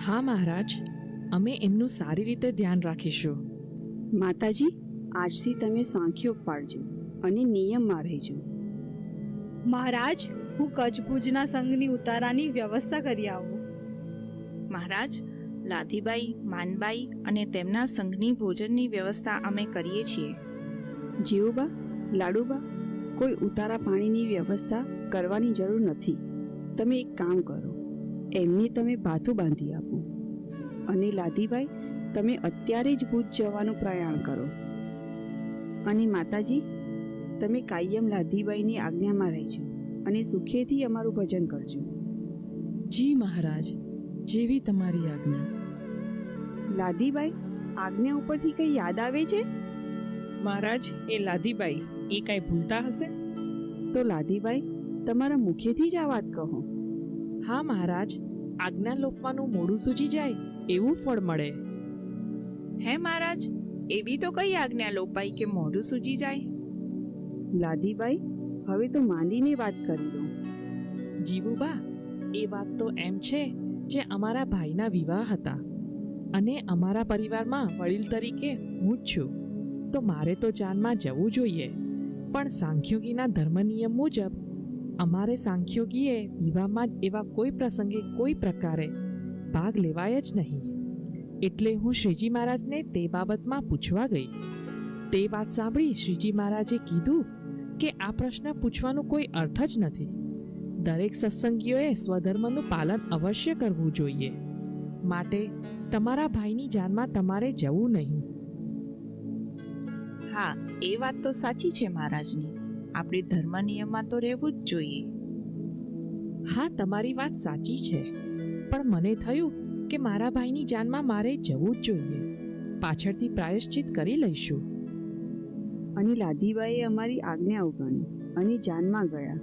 હા મહારાજ, અમે એમનું સારી રીતે ધ્યાન રાખીશું. માતાજી, આજથી તમે સાંખ્યોગ પાડજો અને નિયમમાં રહેજો. મહારાજ, હું કચ્છ ભુજના સંઘની ઉતારાની વ્યવસ્થા કરી આવું. મહારાજ, લાધીબાઈ, માનબાઈ અને તેમના સંઘની ભોજનની વ્યવસ્થા અમે કરીએ છીએ. જીવુબા, લાડુબા, કોઈ ઉતારા પાણીની વ્યવસ્થા કરવાની જરૂર નથી. તમે એક કામ કરો, એમને તમે ભાથું બાંધી આપો અને લાધીબાઈ, તમે અત્યારે જ ભુજ જવાનું પ્રયાણ કરો. અને માતાજી, તમે કાયમ લાધીબાઈની આજ્ઞામાં રહેજો અને સુખેથી અમારું ભજન કરજો. જી મહારાજ, જેવી તમારી આજ્ઞા. લાધીબાઈ, આજ્ઞા ઉપરથી કંઈ યાદ આવે છે? મહારાજ, એ લાધીબાઈ એ કાંઈ ભૂલતા હશે? તો લાધીબાઈ, તમારા મુખેથી જ આ વાત કહો. હા મહારાજ, આજ્ઞા લોપવાનું મોડું સૂજી જાય એવું ફળ મળે. હે મહારાજ, એવી તો કઈ આજ્ઞા લોપાઈ કે મોઢું સૂજી જાય? લાધીબાઈ, હવે તો માંડીને વાત કરી દો. જીવુબા, એ વાત તો એમ છે જે અમારા ભાઈના વિવાહ હતા અને અમારા પરિવારમાં વડીલ તરીકે હું જ છું, તો મારે તો જાનમાં જવું જોઈએ. પણ સાંખ્યોગીના ધર્મ નિયમ મુજબ અમારે સાંખ્યોગીએ વિવાહમાં એવા કોઈ પ્રસંગે કોઈ પ્રકારે ભાગ લેવાય જ નહીં. એટલે હું શ્રીજી મહારાજને તે બાબતમાં પૂછવા ગઈ. તે વાત સાંભળી શ્રીજી મહારાજે કીધું કે આ પ્રશ્ન પૂછવાનો કોઈ અર્થ જ નથી. દરેક સત્સંગીઓએ સ્વધર્મનું પાલન અવશ્ય કરવું જોઈએ. માટે તમારા ભાઈની જાનમાં તમારે જવું નહીં. હા, એ વાત તો સાચી છે મહારાજની. આપણે ધર્મ નિયમમાં તો રહેવું જ જોઈએ. હા, તમારી વાત સાચી છે, પણ મને થયું કે મારા ભાઈની જાનમાં મારે જવું જ જોઈએ. પાછળથી પ્રાયશ્ચિત કરી લઈશું. અને લાધીબાઈએ અમારી આજ્ઞા અવગણી અને જાનમાં ગયા.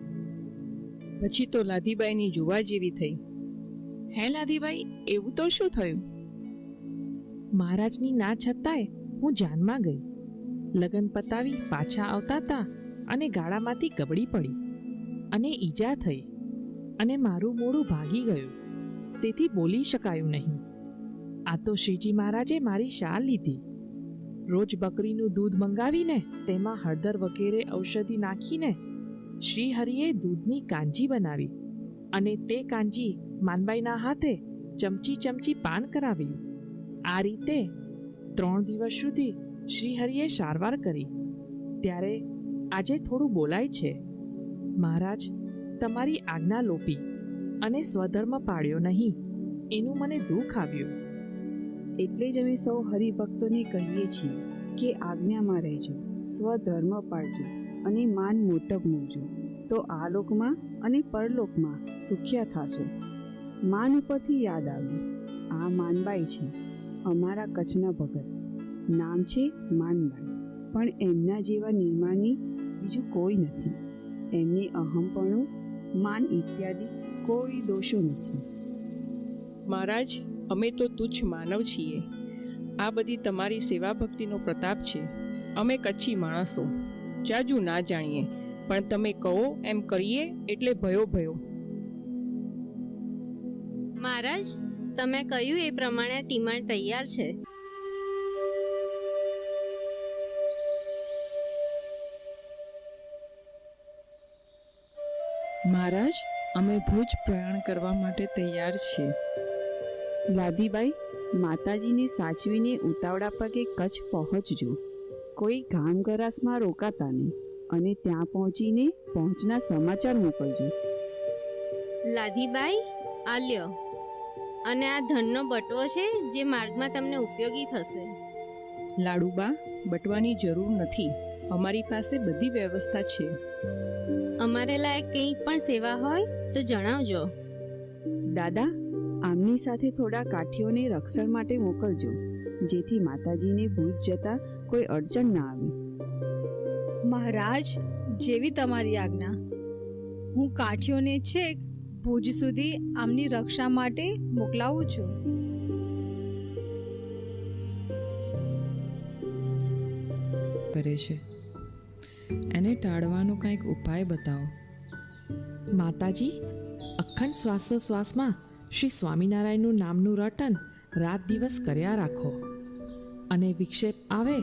પછી તો લાધીબાઈની જોવા જેવી થઈ. હે લાધીબાઈ, એવું તો શું થયું? મહારાજની ના છતાંય હું જાનમાં ગઈ. લગ્ન પતાવી પાછા આવતા હતા અને ગાડામાંથી ગબડી પડી અને ઈજા થઈ અને મારું મોઢું ભાગી ગયું. તેથી બોલી શકાયું નહીં. આ તો શ્રીજી મહારાજે મારી શાલ લીધી. રોજ બકરીનું દૂધ મંગાવીને તેમાં હળદર વગેરે ઔષધિ નાખીને શ્રી હરિએ દૂધની કાંજી બનાવી અને તે કાંજી માનબાઈના હાથે ચમચી ચમચી પાન કરાવ્યું. આ રીતે 3 દિવસ સુધી શ્રી હરિએ સારવાર કરી. ત્યારે આજે થોડું બોલાય છે. મહારાજ, તમારી આજ્ઞા લોપી અને સ્વધર્મ પાળ્યો નહીં એનું મને દુઃખ આવ્યું. એટલે જ અમે સૌ હરિભક્તોને કહીએ છીએ કે આજ્ઞામાં રહેજો, સ્વધર્મ પાળજો અને માન મોટપ મૂકજો, તો આ લોકમાં અને પરલોકમાં સુખ્યા થશો. માન ઉપરથી યાદ આવ્યું, આ માનબાઈ છે, અમારા કચ્છના ભગત. નામ છે માનબાઈ, પણ એમના જેવા નિર્માણી બીજું કોઈ નથી. એમને અહમપણું, માન ઇત્યાદિ કોઈ દોષો નથી. મહારાજ, અમે તો તુચ્છ માનવ છીએ. આ બધી તમારી સેવા ભક્તિનો પ્રતાપ છે. અમે કચ્છી માણસો જાજુ ના જાણીએ, પણ તમે કહો એમ કરીએ એટલે ભયો ભયો. મહારાજ, તમે કહ્યું એ પ્રમાણે ટીમણ તૈયાર છે. મહારાજ, અમે ભુજ પ્રયાણ કરવા માટે તૈયાર છીએ. લાધીબાઈ, માતાજીને સાચવીને ઉતાવળા પગે કચ્છ પહોંચજો. કોઈ ગામ ગરાસમાં રોકાતા નહીં અને ત્યાં પહોંચીને પહોંચના સમાચાર મોકલજો. લાધીબાઈ, આલ્યો. અને આ ધનનો બટવો છે જે માર્ગમાં તમને ઉપયોગી થશે. લાડુબા, બટવાની જરૂર નથી. અમારી પાસે બધી વ્યવસ્થા છે. અમારે લાયક કંઈ પણ સેવા હોય તો જણાવજો. દાદા, આમની સાથે થોડા કાઠીઓને રક્ષણ માટે મોકલજો, જેથી માતાજીને ભૂજ જતા કોઈ અડચણ ના આવે. મહારાજ, જેવી તમારી આજ્ઞા. હું કાઠીઓને છેક ભુજ સુધી આમની રક્ષા માટે મોકલાવું છું. કરે છે એને ટાળવાનો કંઈક ઉપાય બતાવો. માતાજી, અખંડ શ્વાસોશ્વાસમાં શ્રી સ્વામિનારાયણનું નામનું રટન રાત દિવસ કર્યા રાખો, અને વિક્ષેપ આવે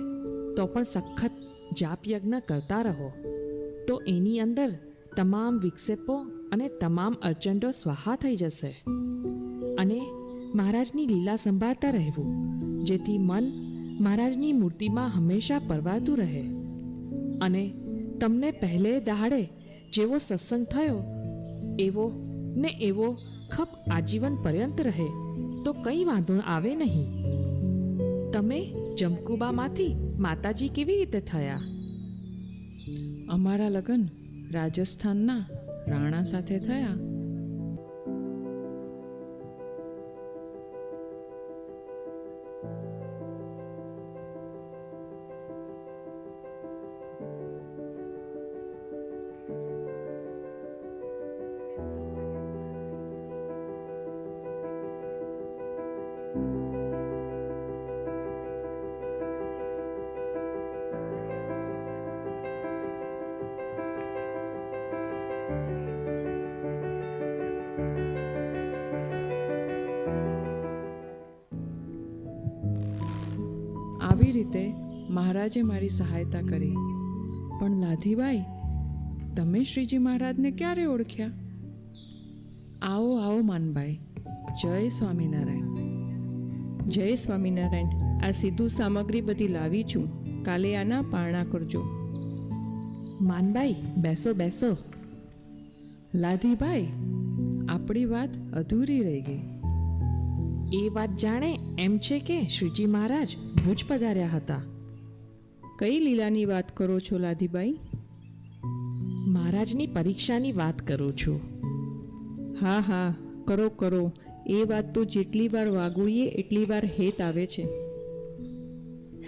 તો પણ સખત જાપ યજ્ઞ કરતા રહો, તો એની અંદર તમામ વિક્ષેપો અને તમામ અડચણો સ્વાહા થઈ જશે. અને મહારાજની લીલા સંભાળતા રહેવું, જેથી મન મહારાજની મૂર્તિમાં હંમેશા પરવાતું રહે. અને તમને પહેલે દહાડે જેવો સત્સંગ થયો એવો ને એવો ખપ આજીવન પર્યંત રહે તો કંઈ વાંધો આવે નહીં. તમે જમકુબામાંથી માતાજી કેવી રીતે થયા? અમારા લગ્ન રાજસ્થાનના રાણા સાથે થયા. આવી રીતે મહારાજે મારી સહાયતા કરી. પણ લાધીબાઈ, તમે શ્રીજી મહારાજને ક્યારે ઓળખ્યા? આવો આવો માનભાઈ, જય સ્વામિનારાયણ. જય સ્વામિનારાયણ. આ સીધું સામગ્રી બધી લાવી છું. કાલે આના પારણા કરજો. માનભાઈ, બેસો બેસો. લાધીભાઈ, આપણી વાત અધૂરી રહી ગઈ. એ વાત જાણે એમ છે કે શ્રીજી મહારાજ ભુજ પધાર્યા હતા. કઈ લીલાની વાત કરો છો લાધીબાઈ? મહારાજની પરીક્ષાની વાત કરું છું. હા હા, કરો કરો. એ વાત તો જેટલી વાર વાગોળીએ એટલી વાર હેત આવે છે.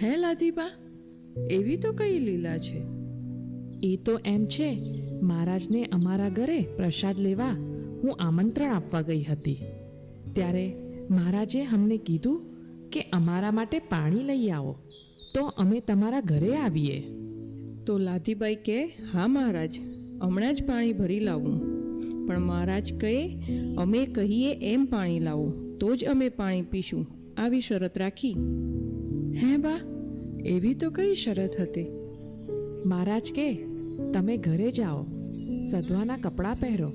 હે લાધીબા, એવી તો કઈ લીલા છે? એ તો એમ છે, મહારાજને અમારા ઘરે પ્રસાદ લેવા હું આમંત્રણ આપવા ગઈ હતી. ત્યારે મહારાજે અમને કીધું કે અમારા માટે પાણી લઈ આવો, તો અમે તમારા ઘરે આવીએ. તો લાધીબાઈ કહે, હા મહારાજ, હમણાં જ પાણી ભરી લાવું. પણ મહારાજ કહે, અમે કહીએ એમ પાણી લાવો તો જ અમે પાણી પીશું. આવી શરત રાખી. હે બા, એવી તો કઈ શરત હતી? મહારાજ કે, તમે ઘરે જાઓ, સધવાના કપડાં પહેરો,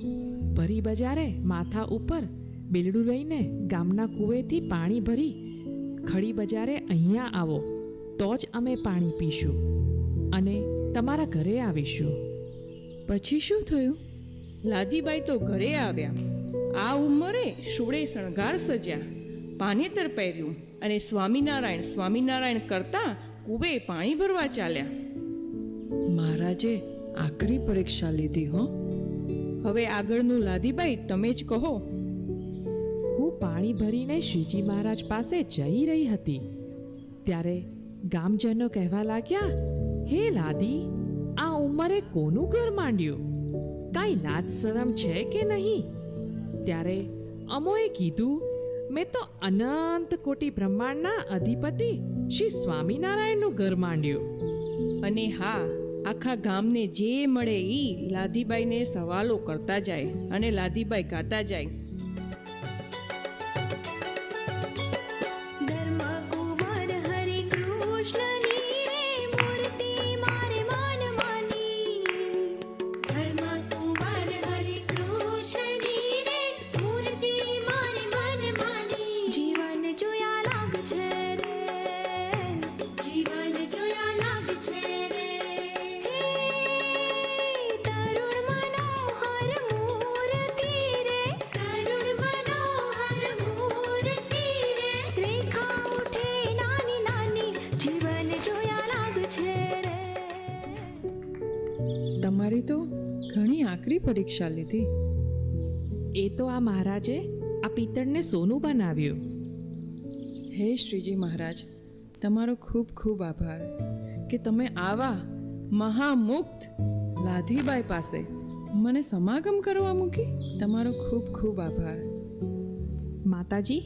ભરી બજારે માથા ઉપર બેલડું લઈને ગામના કૂવેથી પાણી ભરી ખડી બજારે અહીંયા આવો, તો જ અમે પાણી પીશું અને તમારા ઘરે આવીશું. પછી શું થયું? લાધીબાઈ તો ઘરે આવ્યા. આ ઉંમરે શોળે શણગાર સજ્યા, પાનેતર પહેર્યું અને સ્વામિનારાયણ સ્વામિનારાયણ કરતા કૂવે પાણી ભરવા ચાલ્યા. મહારાજે આકરી પરીક્ષા લીધી હો. હવે આગળનું લાધીબાઈ તમે જ કહો. હું પાણી ભરીને શ્રીજી મહારાજ પાસે જઈ રહી હતી, ત્યારે ગામજનો કહેવા લાગ્યા, હે લાદી, આ ઉંમરે કોનું ઘર માંડ્યું? કાંઈ લાજ શરમ છે કે નહીં? ત્યારે અમોએ કીધું, મેં તો અનંત કોટી બ્રહ્માંડના અધિપતિ શ્રી સ્વામિનારાયણનું ઘર માંડ્યું. અને હા, આખા ગામને જે મળે એ લાધીબાઈને સવાલો કરતા જાય અને લાધીબાઈ ગાતા જાય. તરુણ મનોહર મૂર્તિ રે તમારી તો ઘણી આકરી પરીક્ષા લીધી. એ તો આ મહારાજે આ પિત્તળને સોનું બનાવ્યું. હે શ્રીજી મહારાજ, તમારો ખૂબ ખૂબ આભાર કે તમે આવા મહામુક્ત લાધીબાઈ પાસે મને સમાગમ કરવા મૂકી. તમારો ખૂબ ખૂબ આભાર. માતાજી,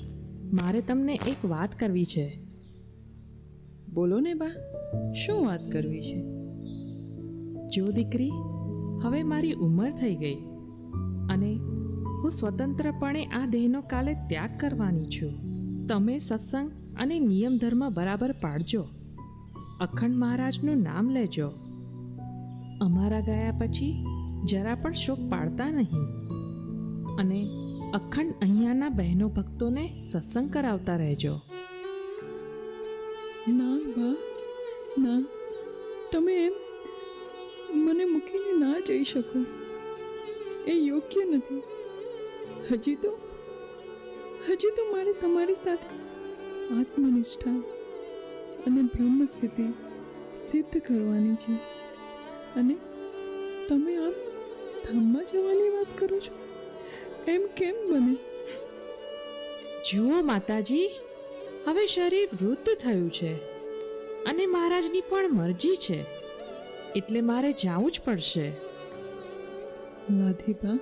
મારે તમને એક વાત કરવી છે. બોલો ને બા, શું વાત કરવી છે? જો દીકરી, હવે મારી ઉંમર થઈ ગઈ અને હું સ્વતંત્રપણે આ દેહનો કાલે ત્યાગ કરવાની છું. તમે સત્સંગ અને નિયમ ધર્મ બરાબર પાડજો. અખંડ મહારાજનું નામ લેજો. અમારા ગયા પછી જરા પણ શોક પાડતા નહીં. અને અખંડ અહીંયાના બહેનો ભક્તોને સત્સંગ કરાવતા રહેજો. ના બા, ના, તમે એમ મને મૂકીને ના જઈ શકો. એ યોગ્ય નથી. હજી તો મારે તમારી સાથે આત્મનિષ્ઠા અને બ્રહ્મ સ્થિતિ સિદ્ધ કરવાની છે. અને તમે આમ ધામમાં જવાની વાત કરો છો? એમ કેમ બને? જુઓ માતાજી, હવે શરીર વૃદ્ધ થયું છે અને મહારાજની પણ મરજી છે, એટલે મારે જાવું જ પડશે. લાધીબા,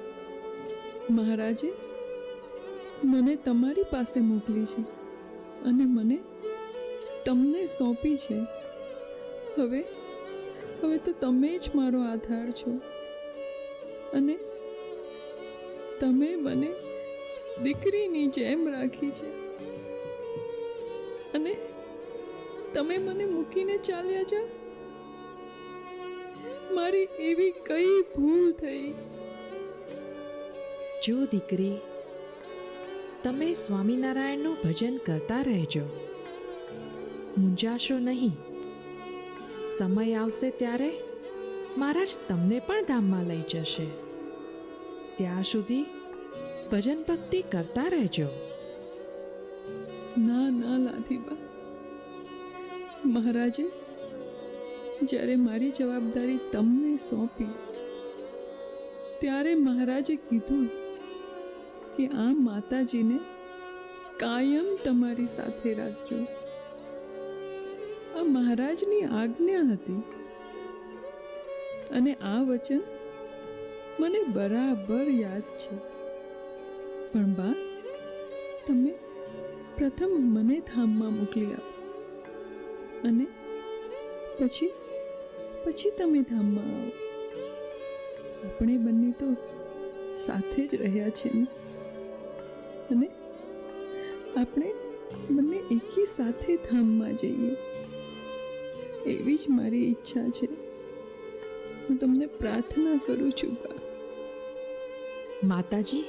મહારાજે મને તમારી પાસે મોકલી છે અને મને તમને સોંપી છે. હવે તો તમે જ મારો આધાર છો અને તમે મને દીકરીની જેમ રાખી છે અને તમે મને મૂકીને ચાલ્યા જાઓ. મારી એવી કઈ ભૂલ થઈ? જો દીકરી, તમે સ્વામિનારાયણનું ભજન કરતા રહેજો. મૂંઝાશો નહીં. સમય આવશે ત્યારે મહારાજ તમને પણ ધામમાં લઈ જશે. ત્યાં સુધી ભજન ભક્તિ કરતા રહેજો. ના ના લાધીબા, મહારાજે જ્યારે મારી જવાબદારી તમને સોંપી ત્યારે મહારાજે કીધું કે આ માતાજીને કાયમ તમારી સાથે રાખજો. આ મહારાજની આજ્ઞા હતી અને આ વચન મને બરાબર યાદ છે. પણ બા, તમે પ્રથમ મને ધામમાં મોકલી આપો અને પછી તમે ધામમાં આવો. આપણે બંને તો સાથે જ રહ્યા છે ને, અને આપણે બંને એકી સાથે ધામમાં જઈએ એવી જ મારી ઈચ્છા છે. હું તમને પ્રાર્થના કરું છું બા. માતાજી,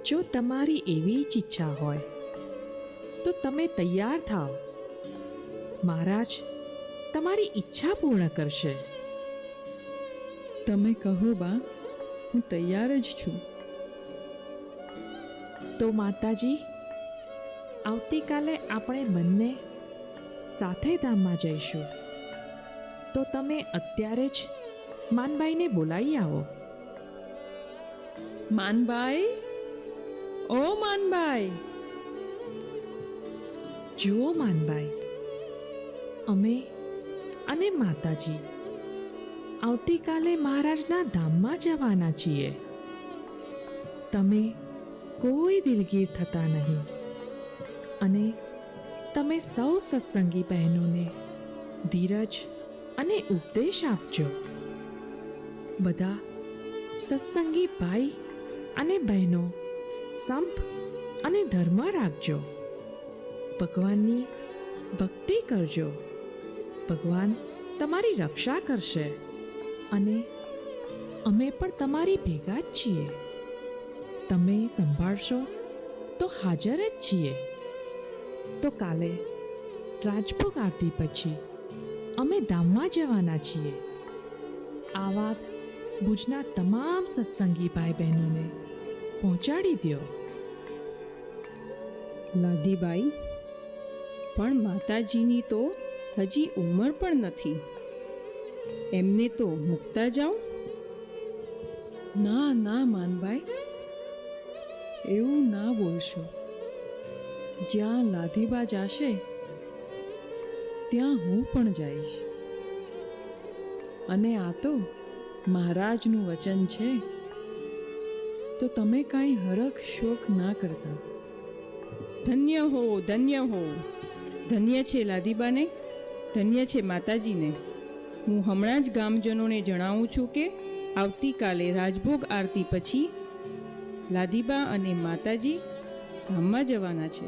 જો તમારી એવી જ ઈચ્છા હોય તો તમે તૈયાર થાઓ. મહારાજ તમારી ઈચ્છા પૂર્ણ કરશે. તમે કહો બા, હું તૈયાર જ છું. તો માતાજી, આવતીકાલે આપણે બંને સાથે ધામમાં જઈશું. તો તમે અત્યારે જ માનબાઈને બોલાવી આવો. માનબાઈ, ઓ માનબાઈ! જુઓ માનબાઈ, અમે અને માતાજી આવતીકાલે મહારાજના ધામમાં જવાના છીએ. તમે કોઈ દિલગીર થતા નહીં અને તમે સૌ સત્સંગી બહેનોને ધીરજ અને ઉપદેશ આપજો. બધા સત્સંગી ભાઈ અને બહેનો સંપ અને ધર્મ રાખજો. ભગવાનની ભક્તિ કરજો. ભગવાન તમારી રક્ષા કરશે અને અમે પણ તમારી ભેગા જ છીએ. તમે સંભાળશો તો હાજર જ છીએ. તો કાલે રાજભોગ આરતી પછી અમે ધામમાં જવાના છીએ. આ વાત ભુજના તમામ સત્સંગી ભાઈ બહેનોને પહોંચાડી દો. લાધીબાઈ, પણ માતાજીની તો હજી ઉંમર પણ નથી. એમને તો મૂકતા જાઓ. ના ના માનભાઈ, એવું ના બોલશો. જ્યાં લાધીબા જાશે ત્યાં હું પણ જઈશ. અને આ તો મહારાજનું વચન છે, તો તમે કાંઈ હરખ શોક ના કરતા. ધન્ય હો, ધન્ય હો. ધન્ય છે લાધીબાને, ધન્ય છે માતાજીને. હું હમણાં જ ગામજનોને જણાવું છું કે આવતીકાલે રાજભોગ આરતી પછી લાધીબા અને માતાજી ધામમાં જવાના છે.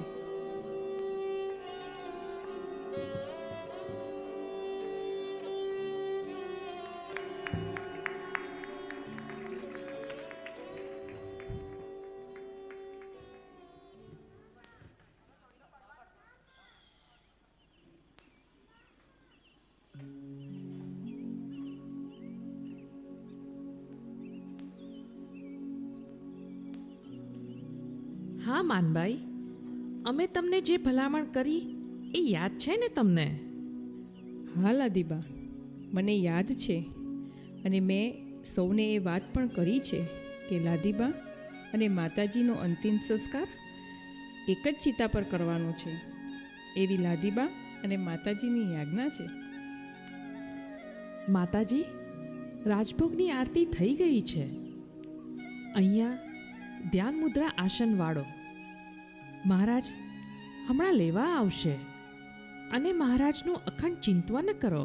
હા માનભાઈ, અમે તમને જે ભલામણ કરી એ યાદ છે ને તમને? હા લાધીબા, મને યાદ છે. અને મેં સૌને એ વાત પણ કરી છે કે લાધીબા અને માતાજીનો અંતિમ સંસ્કાર એક જ ચિતા પર કરવાનો છે, એવી લાધીબા અને માતાજીની આજ્ઞા છે. માતાજી, રાજભોગની આરતી થઈ ગઈ છે. અહીંયા ધ્યાન મુદ્રા આસન વાળો. મહારાજ હમણાં લેવા આવશે અને મહારાજનું અખંડ ચિંતન કરો.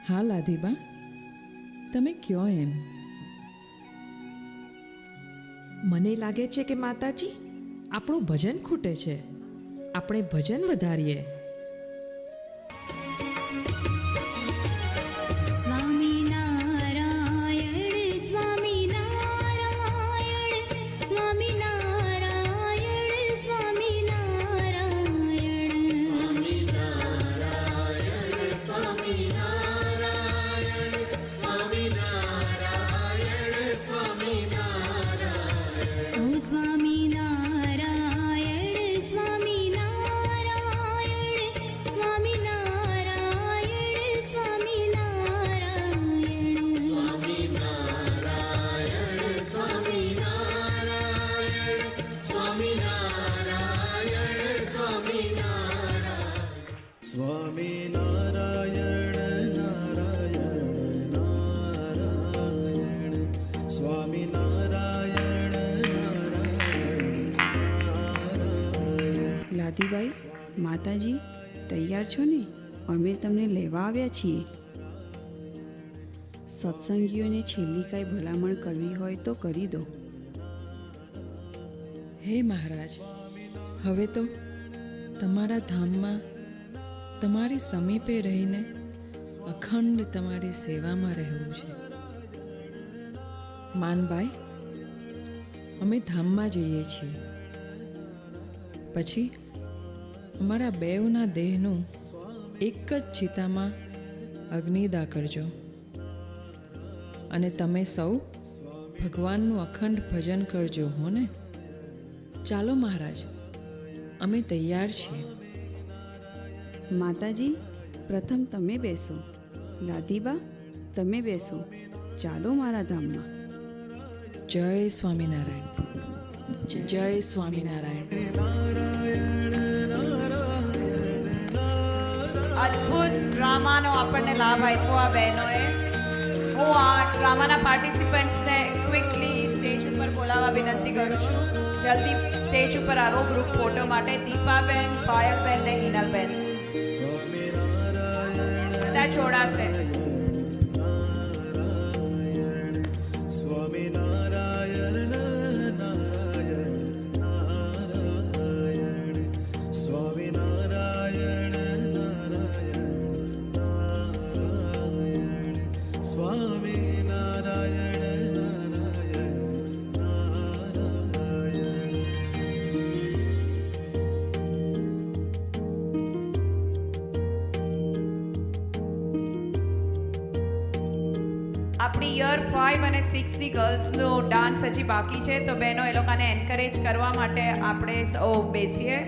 હા લાધીબા, તમે કયો એમ. મને લાગે છે કે માતાજી આપણું ભજન ખૂટે છે. આપણે ભજન વધારીએ. લાધીબાઈ, માતાજી તૈયાર છો ને? અમે તમને લેવા આવ્યા છીએ. સત્સંગીઓને છેલ્લી કાંઈ ભલામણ કરવી હોય તો કરી દો. હે મહારાજ, હવે તો તમારા ધામમાં તમારી સમીપે રહીને અખંડ તમારી સેવામાં રહેવું છે. માનભાઈ, અમે ધામમાં જઈએ છીએ. પછી અમારા બેઉના દેહનું એક જ ચિતામાં અગ્નિદા કરજો. અને તમે સૌ ભગવાનનું અખંડ ભજન કરજો, હો ને? ચાલો મહારાજ, અમે તૈયાર છીએ. માતાજી, પ્રથમ તમે બેસો. લાધીબા, તમે બેસો. ચાલો મારા ધામમાં. જય સ્વામિનારાયણ. જય સ્વામિનારાયણ. અદ્ભુત ડ્રામાનો આપણને લાભ આપ્યો આ બહેનોએ. હું આ ડ્રામાના પાર્ટિસિપન્ટ્સને ક્વિકલી સ્ટેજ ઉપર બોલાવવા વિનંતી કરું છું. જલ્દી સ્ટેજ ઉપર આવો ગ્રુપ ફોટો માટે. દીપાબેન, પાયલબેન ને હિનલબેન બધા જોડાશે. આપણી યર 5 અને 6ની ગર્લ્સનો ડાન્સ હજી બાકી છે, તો બહેનો એ લોકોને એન્કરેજ કરવા માટે આપણે સૌ બેસીએ.